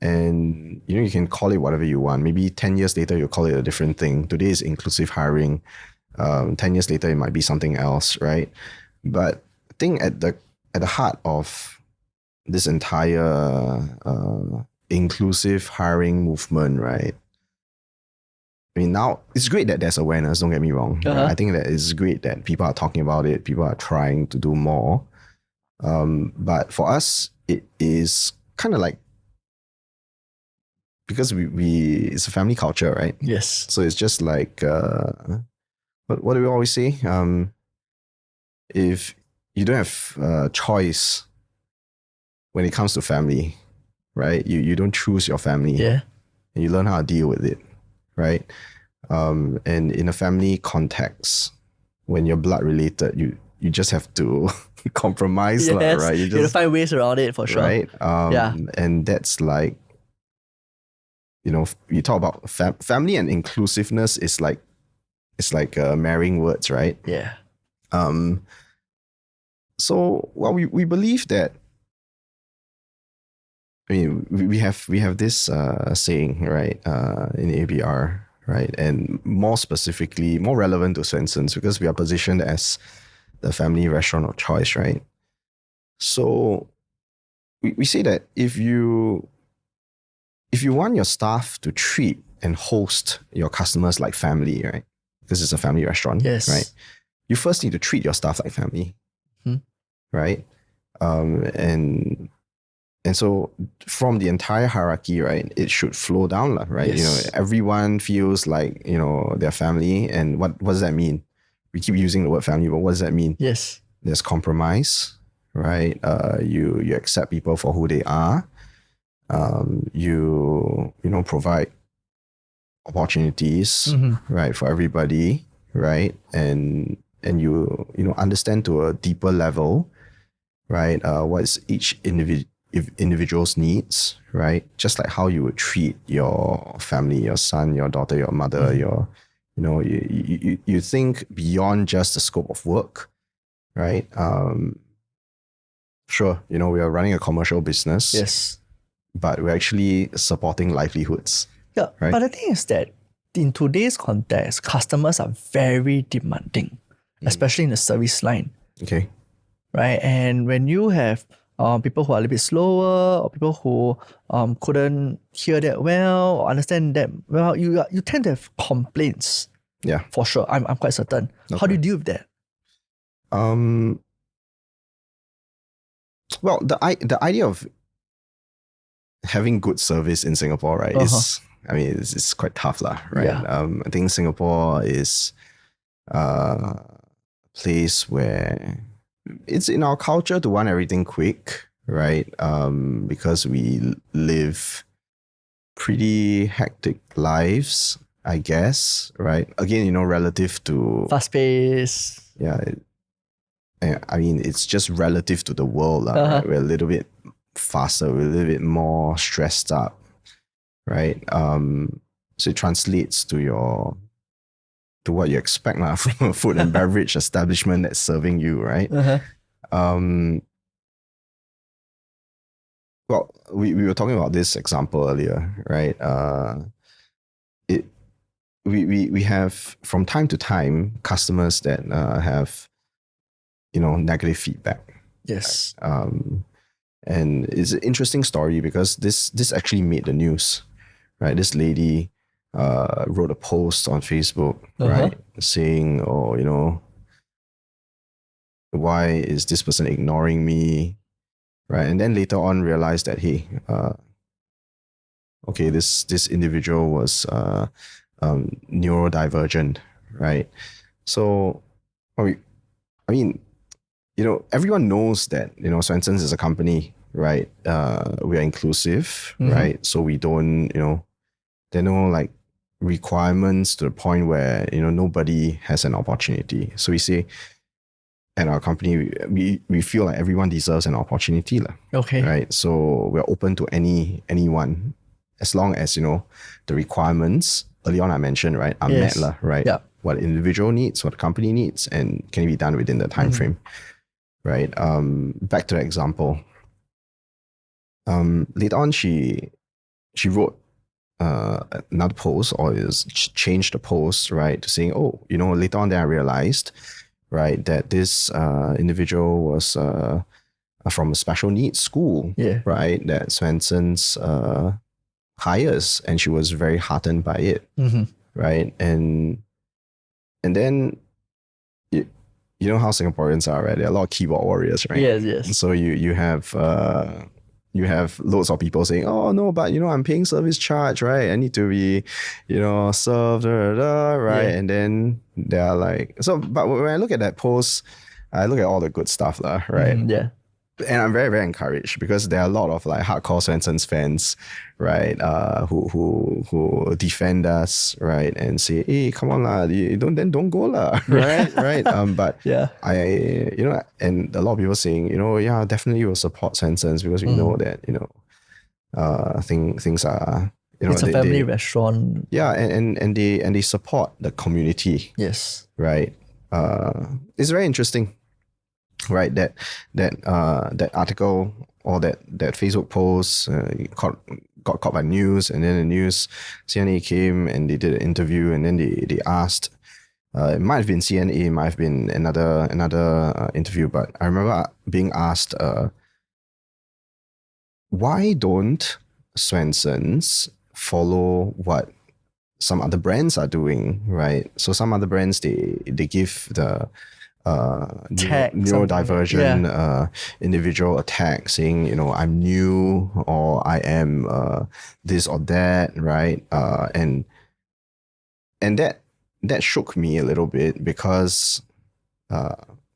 And you can call it whatever you want. Maybe 10 years later, you call it a different thing. Today is inclusive hiring. 10 years later, it might be something else, right? But I think at the heart of this entire inclusive hiring movement, right? I mean, now it's great that there's awareness, don't get me wrong. Right? I think that it's great that people are talking about it, people are trying to do more. But for us, it is kind of like, because we it's a family culture, right? Yes. So it's just like, what do we always say? If you don't have choice when it comes to family, right? You don't choose your family. Yeah. And you learn how to deal with it, right? And in a family context, when you're blood related, you just have to compromise, Yes. right? You have to find ways around it for sure. Right? Yeah. And that's like, you talk about family and inclusiveness is like, it's like marrying words, right? Yeah. So, well, we believe that, I mean, we have this saying, right, in ABR, right, and more specifically, more relevant to Swensen's, because we are positioned as the family restaurant of choice, right? So we say that if you want your staff to treat and host your customers like family, right? This is a family restaurant, Yes. right? You first need to treat your staff like family, right? And so from the entire hierarchy, right, it should flow down, right? Yes. Everyone feels like, their family. And what does that mean? We keep using the word family, but what does that mean? Yes. There's compromise, right? You accept people for who they are. You provide opportunities, right, for everybody, right? And you understand to a deeper level, right? What's each individual's needs, right? Just like how you would treat your family, your son, your daughter, your mother, you think beyond just the scope of work, right? Sure, we are running a commercial business. Yes. But we're actually supporting livelihoods. Yeah. Right? But the thing is that in today's context, customers are very demanding, especially in the service line. Okay. Right. And when you have people who are a little bit slower, or people who couldn't hear that well or understand that well, you tend to have complaints. Yeah. For sure. I'm quite certain. Okay. How do you deal with that? Well, the idea of having good service in Singapore, right, is, I mean, it's quite tough, right? Yeah. I think Singapore is a place where it's in our culture to want everything quick, right? Because we live pretty hectic lives, I guess, right? Again, relative to Fast pace. Yeah. I mean, it's just relative to the world, right? We're a little bit faster, we're a little bit more stressed up, right? So it translates to what you expect from a food and beverage establishment that's serving you, right? Well, we were talking about this example earlier, right? We have from time to time customers that have negative feedback. Yes. And it's an interesting story because this actually made the news, right? This lady wrote a post on Facebook, right, saying, why is this person ignoring me, right? And then later on realized that, hey, okay, this individual was neurodivergent, right? So, I mean, everyone knows that, Swensen's is a company, right? We are inclusive, right? So we don't, there are no like requirements to the point where, nobody has an opportunity. So we say at our company, we feel like everyone deserves an opportunity. Okay. Right? So we're open to anyone as long as, the requirements early on I mentioned, right, are met, right? Yeah. What individual needs, what the company needs, and can be done within the time frame. Right. Back to the example. Later on, she she wrote another post, or changed the post, right, to saying, oh, later on then I realized, right, that this individual was from a special needs school, right, that Swensen's hires, and she was very heartened by it, right, and then you know how Singaporeans are, right? There are a lot of keyboard warriors, right? Yes. So you have loads of people saying, oh no, but I'm paying service charge, right? I need to be, served, right? Yeah. And then they're like, but when I look at that post, I look at all the good stuff, right? Yeah. And I'm very, very encouraged, because there are a lot of like hardcore Swensen's fans, right? Who defend us, right? And say, hey, come on lah, don't go lah, right? Right. But yeah, and a lot of people saying, yeah, definitely we'll support Swensen's, because we know that, things are, it's a family restaurant. Yeah, and they support the community. Yes. Right. It's very interesting. Right, that article, or that Facebook post got caught by news, and then the news, CNA came and they did an interview, and then they asked, it might have been CNA, it might have been another interview, but I remember being asked, why don't Swensen's follow what some other brands are doing, right? So some other brands, they give the neurodivergent individual a tag, saying, I'm new, or I am this or that, right? And that shook me a little bit, because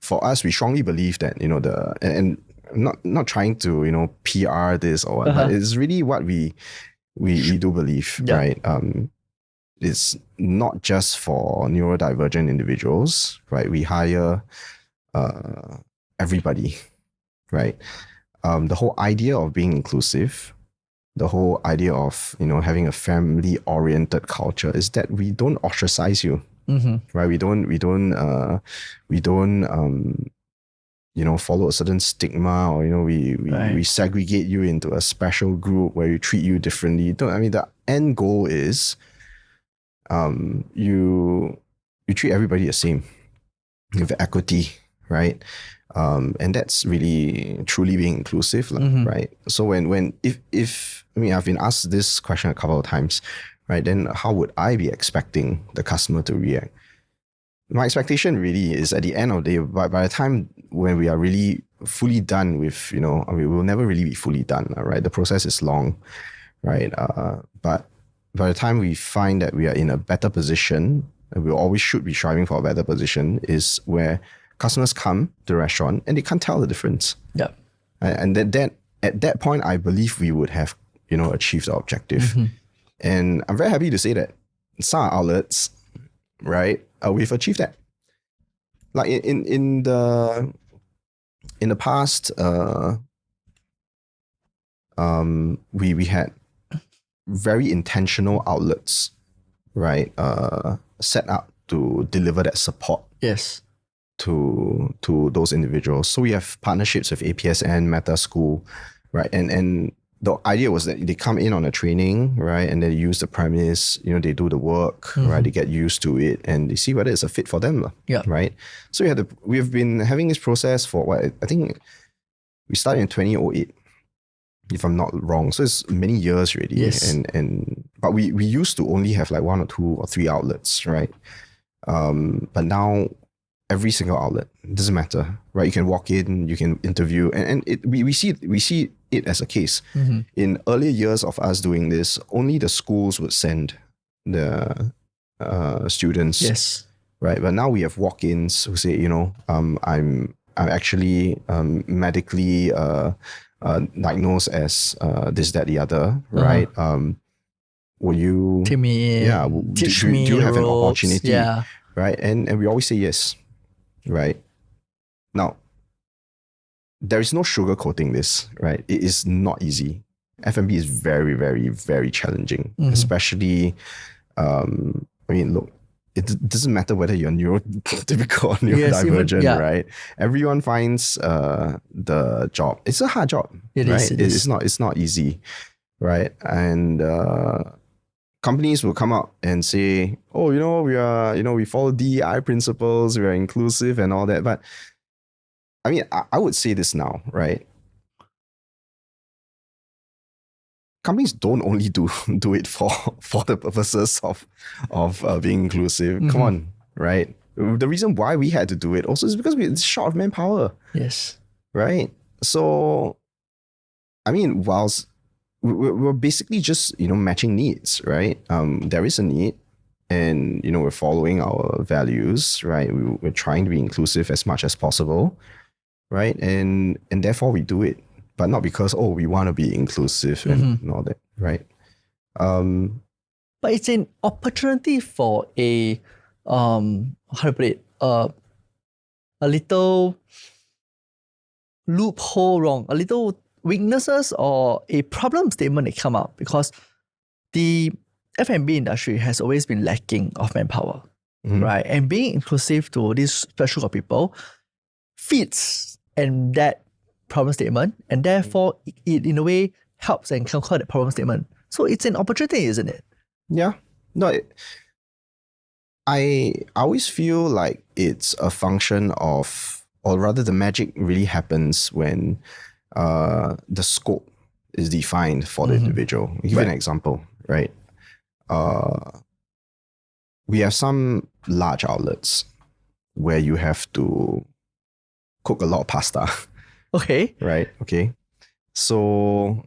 for us, we strongly believe that, and not trying to PR this or what, but it's really what we do believe, right? It's not just for neurodivergent individuals, right? We hire everybody, right? The whole idea of being inclusive, the whole idea of having a family-oriented culture, is that we don't ostracize you, right? We don't follow a certain stigma, or we segregate you into a special group where we treat you differently. The end goal is, you treat everybody the same, with equity, right? And that's really truly being inclusive, right? So if I've been asked this question a couple of times, right? Then how would I be expecting the customer to react? My expectation really is, at the end of the day, by the time when we are really fully done with, we'll never really be fully done, right? The process is long, right? But by the time we find that we are in a better position, and we always should be striving for a better position, is where customers come to the restaurant and they can't tell the difference. Yeah. And that at that point, I believe we would have, achieved our objective. And I'm very happy to say that some outlets, right, we've achieved that. Like in the past, we had very intentional outlets, right, set up to deliver that support. Yes. To those individuals. So we have partnerships with APSN, Meta School, right, and the idea was that they come in on a training, right, and they use the premise, they do the work, right, they get used to it, and they see whether it's a fit for them, right. So we've been having this process for what I think we started in 2008. If I'm not wrong. So it's many years already. Yes. But we used to only have like 1 or 2 or 3 outlets, right? But now every single outlet, it doesn't matter, right? You can walk in, you can interview, and we see it as a case. In earlier years of us doing this, only the schools would send the students. Yes. Right. But now we have walk-ins who say, I'm actually medically diagnosed as this, that, the other, right? Will you Teach me. Yeah. Do you have an ropes, opportunity? Yeah. Right. And we always say yes. Right. Now, there is no sugarcoating this, right? It is not easy. F&B is very, very, very challenging, especially, look, it doesn't matter whether you're neurotypical or neurodivergent, right? Everyone finds the job. It's a hard job, right? It's not easy, right? And companies will come out and say, oh, we are, we follow DEI principles, we are inclusive and all that. But I mean, I would say this now, right? Companies don't only do it for the purposes of being inclusive. Come on, right? The reason why we had to do it also is because we're short of manpower. Yes. Right. So, I mean, whilst we're basically just matching needs, right? There is a need, and we're following our values, right? We're trying to be inclusive as much as possible, right? And therefore we do it, but not because we want to be inclusive and all that, right? But it's an opportunity for a how to put it, a little loophole wrong, a little weaknesses or a problem statement that come up, because the F&B industry has always been lacking of manpower, right? And being inclusive to this special group of people fits and that problem statement, and therefore it in a way helps and conquer that problem statement. So it's an opportunity, isn't it? Yeah. No, I always feel like it's a function of, or rather the magic really happens when the scope is defined for the individual. I'll give you an example, right? We have some large outlets where you have to cook a lot of pasta. Okay. Right? Okay. So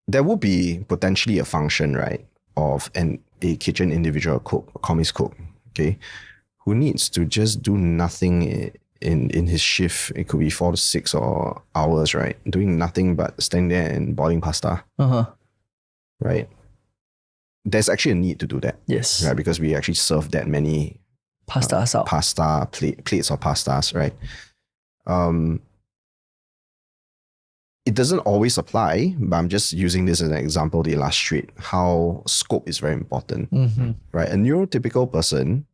there will be potentially a function, right, of a kitchen individual cook, a commis cook, okay, who needs to just do nothing in his shift. It could be 4 to 6 or hours, right? Doing nothing but standing there and boiling pasta. Right? There's actually a need to do that. Yes. Right? Because we actually serve that many Pastas out. Plates of pastas, right? It doesn't always apply, but I'm just using this as an example to illustrate how scope is very important, right? A neurotypical person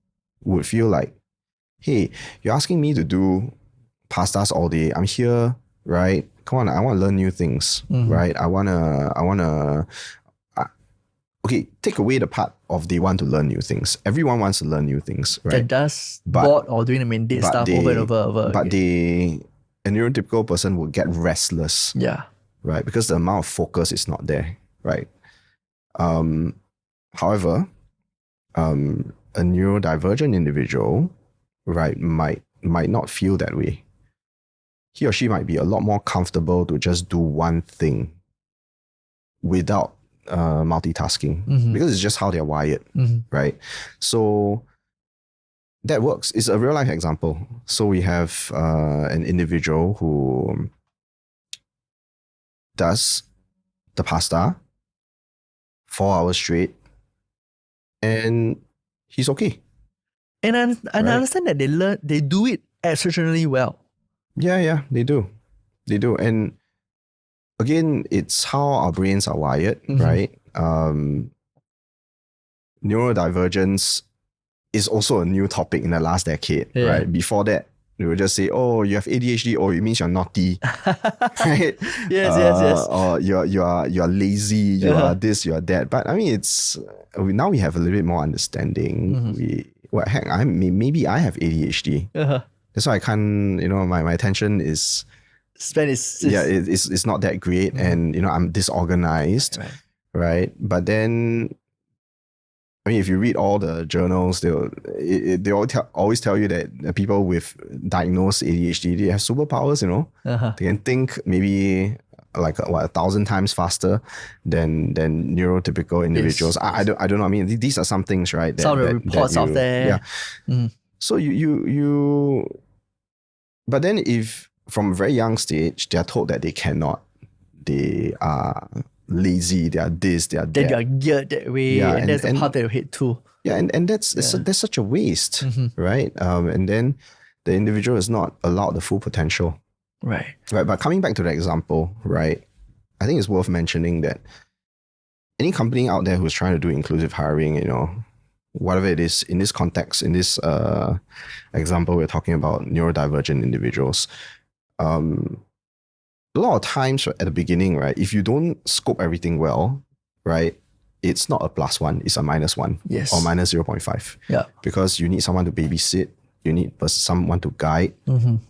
would feel like, hey, you're asking me to do pastas all day. I'm here, right? Come on, I want to learn new things, right? I wanna. Okay, take away the part of they want to learn new things. Everyone wants to learn new things, right? That does bored or doing the mundane stuff over and over. But a neurotypical person will get restless. Yeah. Right? Because the amount of focus is not there, right? However, a neurodivergent individual, right, might not feel that way. He or she might be a lot more comfortable to just do one thing without multitasking, because it's just how they're wired, right? So that works. It's a real life example. So we have an individual who does the pasta 4 hours straight, and he's okay. And I understand that they do it exceptionally well. Yeah, they do. And again, it's how our brains are wired, right? Neurodivergence is also a new topic in the last decade, right? Before that, they would just say, oh, you have ADHD, oh, it means you're naughty. Right? Yes. Or you're lazy, you are this, you are that. But I mean, now we have a little bit more understanding. Maybe I have ADHD. That's why I can't, my attention is it's not that great, and I'm disorganized, right? But then, I mean, if you read all the journals, they always tell you that people with diagnosed ADHD, they have superpowers. They can think maybe like 1,000 times faster than neurotypical individuals. Yes. I don't know. I mean, these are some things, right? Some of the reports out there. Yeah. So you but then if from a very young stage they're told that they cannot, they are lazy, they are this, they are that. Then you are geared that way, and that's the part that you hate too. Yeah, and that's such a waste, right? And then the individual is not allowed the full potential. Right. But coming back to the example, right, I think it's worth mentioning that any company out there who's trying to do inclusive hiring, whatever it is, in this context, in this example, we're talking about neurodivergent individuals. a lot of times at the beginning, right, if you don't scope everything well, right, it's not a +1, it's a -1 Yes. or minus 0.5. Yeah. Because you need someone to babysit, you need someone to guide,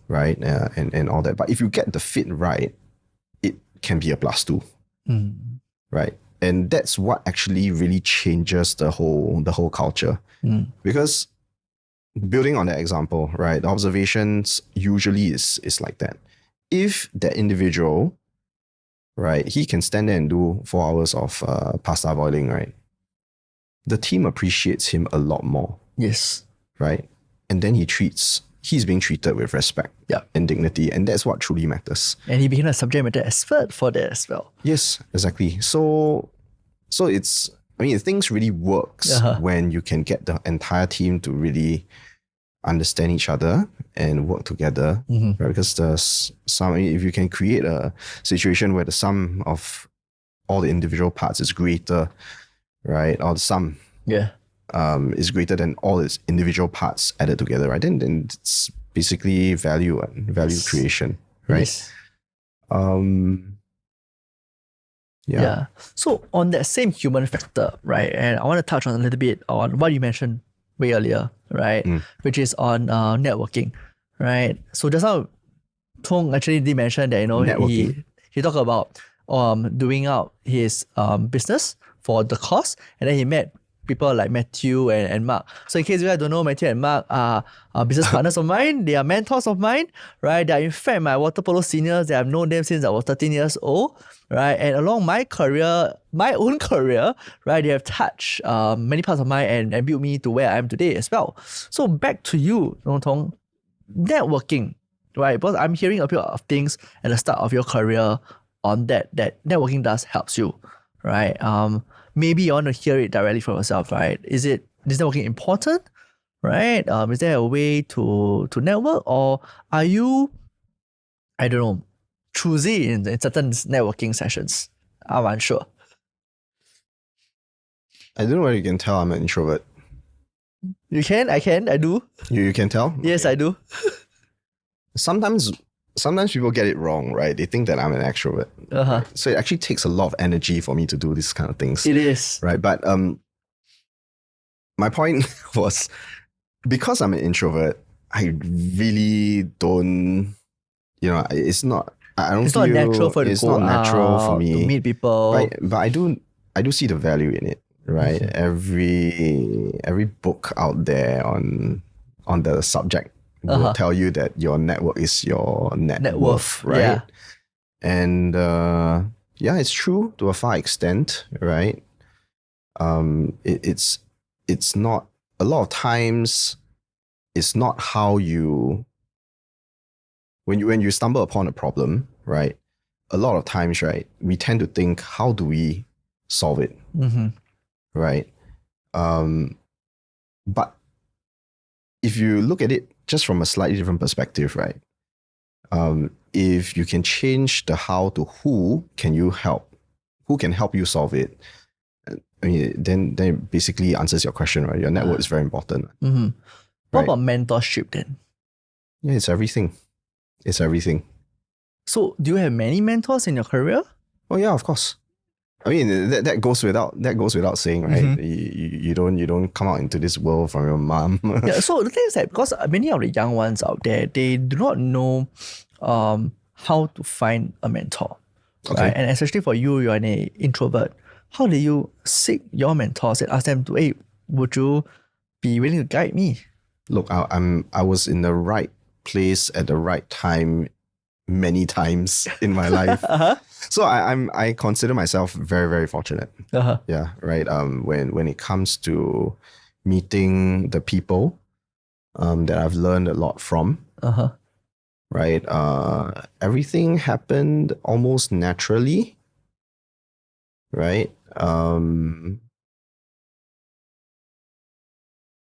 right, and all that. But if you get the fit right, it can be a +2, right? And that's what actually really changes the whole culture. Because building on that example, right, the observations usually is like that. If that individual, right, he can stand there and do 4 hours of pasta boiling, right, the team appreciates him a lot more, Yes. right? And then he's being treated with respect and dignity, and that's what truly matters. And he became a subject matter expert for that as well. Yes, exactly. So it's, I mean, things really works when you can get the entire team to really understand each other and work together, right? Because if you can create a situation where the sum of all the individual parts is greater, right, or the sum is greater than all its individual parts added together, right? Then it's basically value creation, right? Yes. Yeah. So on that same human factor, right, and I want to touch on a little bit on what you mentioned way earlier, right, which is on networking, right? So just now, Tong actually did mention that, he talked about doing out his business for the course, and then he met people like Matthew and Mark. So in case you guys don't know, Matthew and Mark are business partners of mine. They are mentors of mine, right? They are in fact my water polo seniors. They have known them since I was 13 years old, right? And along my own career, right, they have touched many parts of mine and built me to where I am today as well. So back to you, Tong, networking, right? Because I'm hearing a bit of things at the start of your career on that networking does helps you, right? Maybe you want to hear it directly from yourself, right? Is networking important, right? Is there a way to network, or are you, I don't know, choosy in certain networking sessions? I'm unsure. I don't know whether you can tell I'm an introvert. You can, I do. You can tell? Yes, I do. Sometimes people get it wrong, right? They think that I'm an extrovert. So it actually takes a lot of energy for me to do these kind of things. It is. Right. But my point was, because I'm an introvert, I really don't, it's not, I don't It's feel, not natural for it's not natural for me to meet people. But I do see the value in it, right? Every book out there on the subject will tell you that your network is your net worth, right? Yeah. And it's true to a far extent, right? It's not, a lot of times it's not how you, when you stumble upon a problem, right? A lot of times, right, we tend to think, how do we solve it, right? But if you look at it just from a slightly different perspective, right? If you can change the how to who can you help, who can help you solve it, I mean, then it basically answers your question, right? Your network is very important. What about mentorship then? Yeah, it's everything. It's everything. So do you have many mentors in your career? Oh yeah, of course. I mean, that goes without saying, right? You don't come out into this world from your mom. Yeah. So the thing is that because many of the young ones out there, they do not know how to find a mentor, right? And especially for you, you're an introvert. How do you seek your mentors and ask them to, hey, would you be willing to guide me? Look, I was in the right place at the right time many times in my life. So I consider myself very, very fortunate. Yeah, right. When it comes to meeting the people that I've learned a lot from, right? Everything happened almost naturally, right?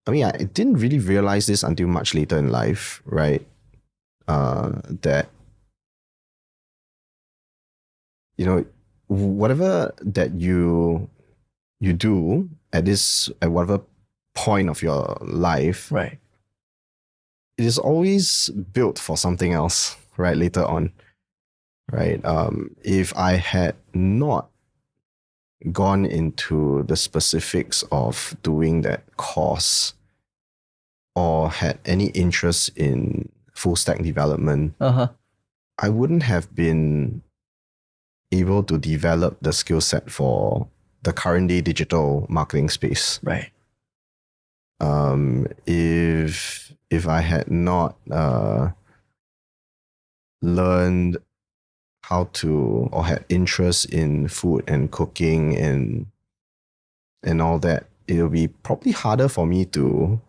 I mean, I didn't really realize this until much later in life, right? That, whatever that you do at whatever point of your life, right, it is always built for something else, right? Later on, right? If I had not gone into the specifics of doing that course or had any interest in full stack development, I wouldn't have been able to develop the skill set for the current day digital marketing space. Right. If I had not learned how to or had interest in food and cooking and all that, it'll be probably harder for me to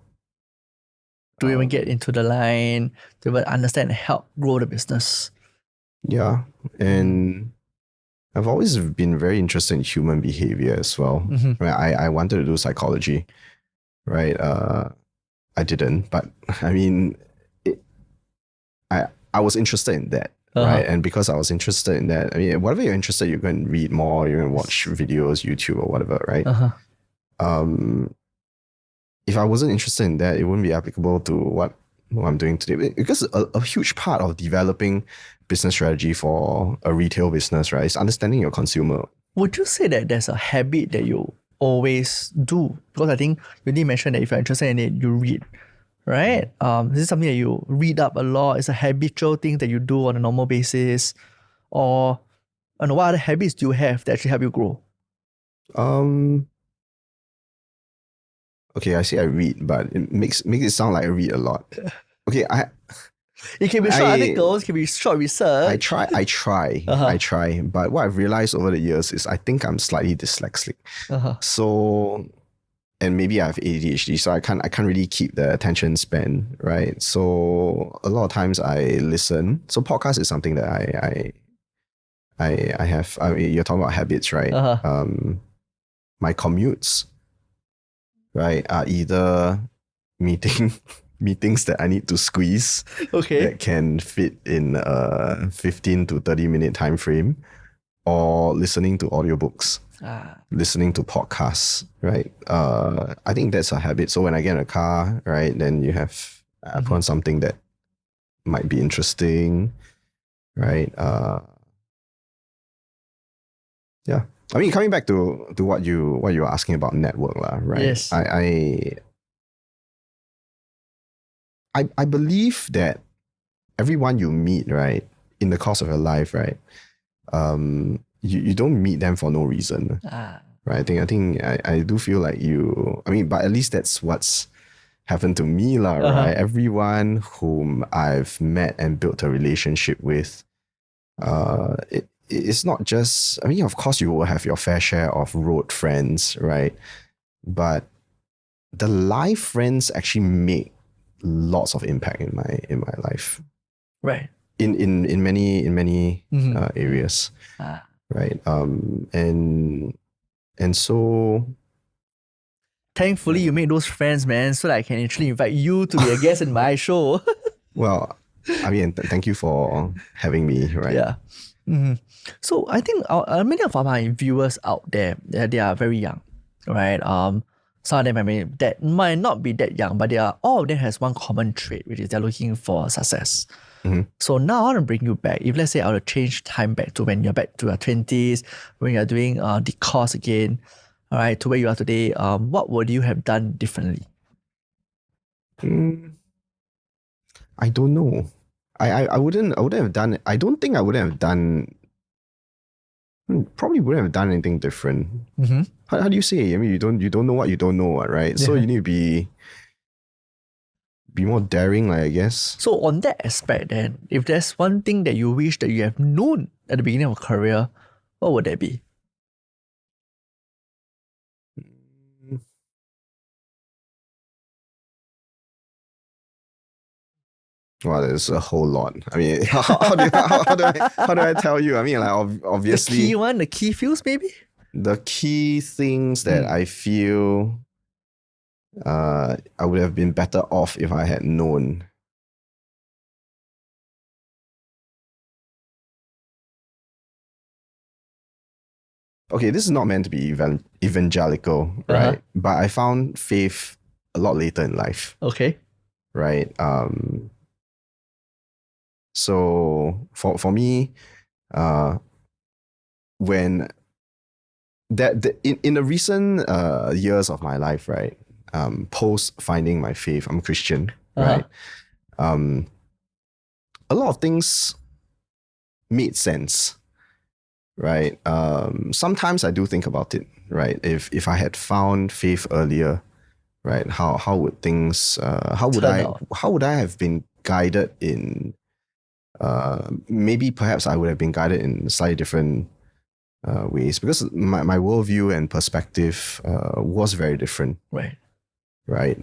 even get into the line, to even understand and help grow the business. Yeah. And I've always been very interested in human behavior as well. Right? I wanted to do psychology, right? I didn't, but I mean, I was interested in that, right? And because I was interested in that, I mean, whatever you're interested, you're going to read more, you're going to watch videos, YouTube or whatever, right? If I wasn't interested in that, it wouldn't be applicable to what I'm doing today. Because a huge part of developing business strategy for a retail business, right, is understanding your consumer. Would you say that there's a habit that you always do? Because I think you did mention that if you're interested in it, you read, right? Is this something that you read up a lot? It's a habitual thing that you do on a normal basis? Or what other habits do you have that actually help you grow? Okay, I say I read, but it makes it sound like I read a lot. Okay, it can be short articles, it can be short research. I try. But what I've realized over the years is I think I'm slightly dyslexic. So, and maybe I have ADHD, so I can't really keep the attention span, right? So a lot of times I listen. So podcast is something that I have. I mean, you're talking about habits, right? My commutes, right, are either meetings that I need to squeeze that can fit in a 15 to 30 minute time frame, or listening to audiobooks, listening to podcasts, right? I think that's a habit. So when I get in a car, right, then you have put on something that might be interesting, right? Yeah. I mean, coming back to what you were asking about network, right? Yes. I believe that everyone you meet, right, in the course of your life, right, you don't meet them for no reason. Right? I think I do feel like but at least that's what's happened to me, right? Everyone whom I've met and built a relationship with, it's not just, I mean, of course you will have your fair share of road friends, right? But the life friends actually make lots of impact in my life. Right. In many areas. Right. And so thankfully you made those friends, man, so that I can actually invite you to be a guest in my show. Well, I mean, thank you for having me, right? Yeah. So I think many of our viewers out there, they are very young, right? Some of them that might not be that young, but all of them has one common trait, which is they're looking for success. So now I want to bring you back. If let's say I were to change time back to when you're back to your 20s, when you're doing the course again, all right, to where you are today, what would you have done differently? I don't know. I wouldn't have done. I don't think I would have done. Probably wouldn't have done anything different. How do you say? I mean, you don't know what you don't know, right? So you need to be more daring, I guess. So on that aspect, then, if there's one thing that you wish that you have known at the beginning of a career, what would that be? Well, there's a whole lot. I mean, how do I tell you? I mean, like obviously the key feels maybe. The key things that I feel I would have been better off if I had known. Okay, this is not meant to be evangelical, right? But I found faith a lot later in life. Okay. Right. So for me, when in the recent years of my life, right, post finding my faith, I'm Christian, right? A lot of things made sense, right? Sometimes I do think about it, right? If I had found faith earlier, right, how would things how would I have been guided in maybe perhaps I would have been guided in slightly different ways, because my worldview and perspective was very different. Right.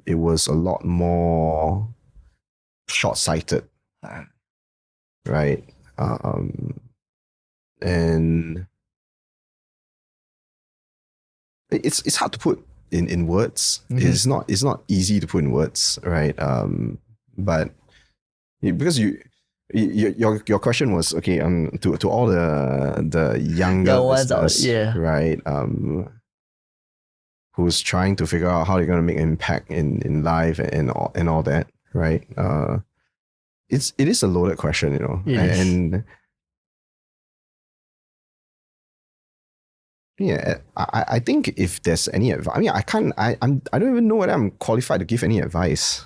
It was a lot more short-sighted. Right. And it's hard to put in words. It's not easy to put in words, right? But because your question was okay. To all the younger listeners, right? Who's trying to figure out how they're going to make an impact in life and all that, right? It is a loaded question, you know, and yeah, I think if there's any advice, I mean, I don't even know whether I'm qualified to give any advice.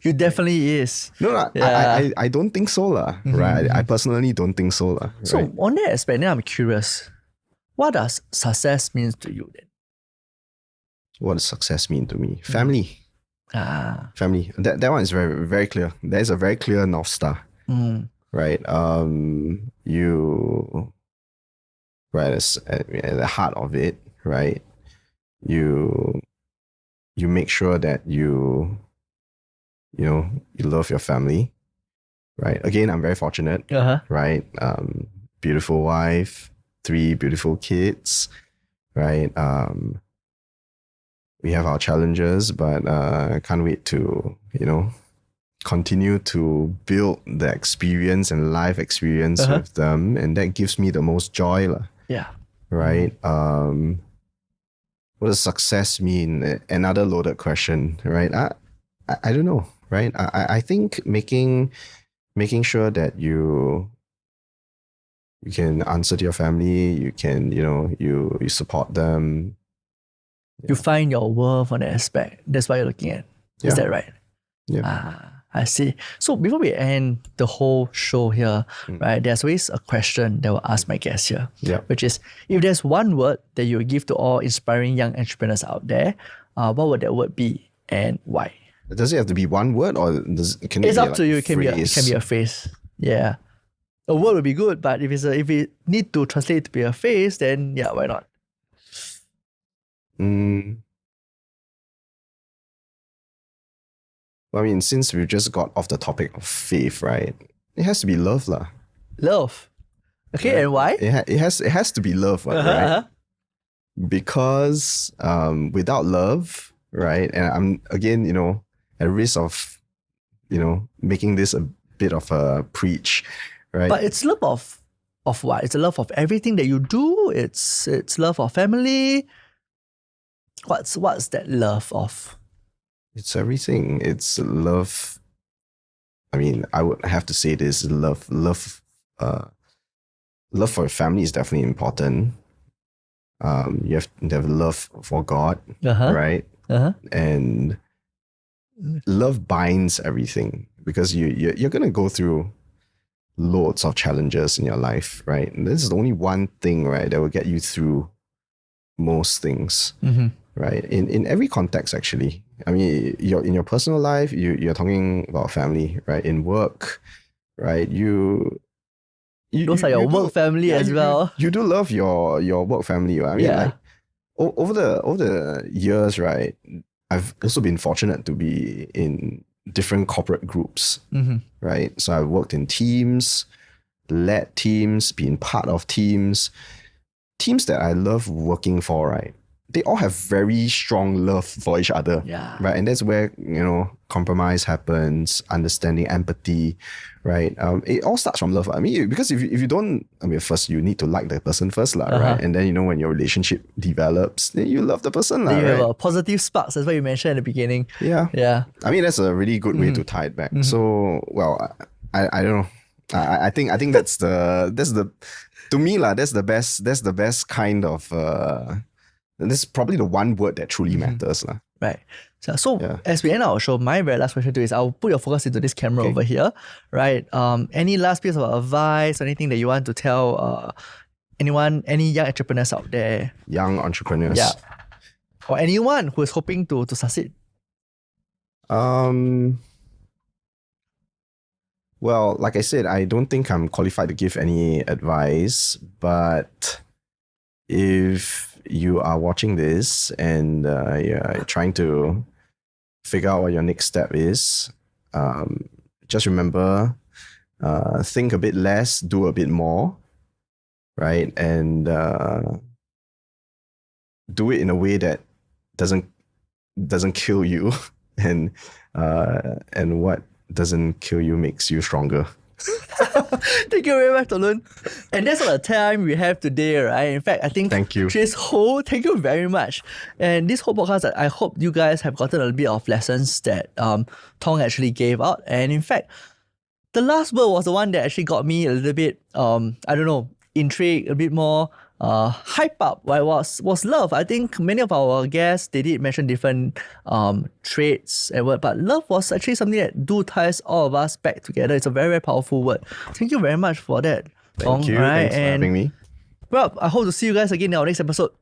You definitely is. No, I don't think so, right? I personally don't think so, right? So on that aspect, then I'm curious, what does success mean to you then? What does success mean to me? Family. Family. That one is very, very clear. There's a very clear North Star. Right? You, right, at the heart of it, right? You make sure that you love your family, right? Again, I'm very fortunate, right? Beautiful wife, 3 beautiful kids, right? We have our challenges, but I can't wait to, continue to build the experience and life experience with them. And that gives me the most joy. Right? What does success mean? Another loaded question, right? I don't know, right? I think making sure that you can answer to your family, you can, you support them. You find your worth on that aspect. That's what you're looking at. Is that right? Yeah. I see. So before we end the whole show here, right, there's always a question that will ask my guests here, which is, if there's one word that you would give to all inspiring young entrepreneurs out there, what would that word be and why? Does it have to be one word, or can it it's be up to you. It can be a phrase. Yeah. A word would be good, but if it need to translate it to be a phrase, then yeah, why not? Well, I mean, since we just got off the topic of faith, right? It has to be love, lah. Love. Okay, and why? It has to be love, right? Because without love, right? And I'm again, at risk of, making this a bit of a preach, right? But it's love of what? It's a love of everything that you do. It's love of family. What's that love of? It's everything. It's love. I mean, I would have to say this: love for your family is definitely important. You have to have love for God, right? And love binds everything, because you're gonna go through loads of challenges in your life, right? And this is the only one thing, right, that will get you through most things, right? In every context, actually. I mean, in your personal life, you're talking about family, right? In work, right? Those are your work family as well. You do love your work family. I mean, like over the years, right? I've also been fortunate to be in different corporate groups, right? So I've worked in teams, led teams, been part of teams that I love working for, right? They all have very strong love for each other, right? And that's where, compromise happens, understanding, empathy, right? It all starts from love. I mean, because if you don't, first you need to like the person first, right? And then, when your relationship develops, then you love the person, then you right? have a positive sparks, that's what you mentioned at the beginning. Yeah. I mean, that's a really good way to tie it back. So, well, I don't know. I think that's the to me that's the best kind of this is probably the one word that truly matters lah. Right. So as we end our show, my very last question to you is I'll put your focus into this camera over here, right? Any last piece of advice, anything that you want to tell anyone, any young entrepreneurs out there? Young entrepreneurs. Yeah. Or anyone who is hoping to succeed? Well, like I said, I don't think I'm qualified to give any advice, but if you are watching this and you're trying to figure out what your next step is, just remember, think a bit less, do a bit more, right? And do it in a way that doesn't kill you, and what doesn't kill you makes you stronger. Thank you very much, Tong Loong. And that's all the time we have today, right? In fact, I think Thank you. Thank you very much. And this whole podcast, I hope you guys have gotten a bit of lessons that Tong actually gave out. And in fact, the last word was the one that actually got me a little bit, intrigued, a bit more hype up, right? Was love. I think many of our guests, they did mention different traits and word, but love was actually something that ties all of us back together. It's a very, very powerful word. Thank you very much for that. Thank you. Right? Thanks for having me. Well, I hope to see you guys again in our next episode.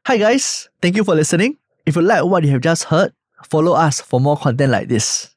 Hi guys, thank you for listening. If you like what you have just heard, follow us for more content like this.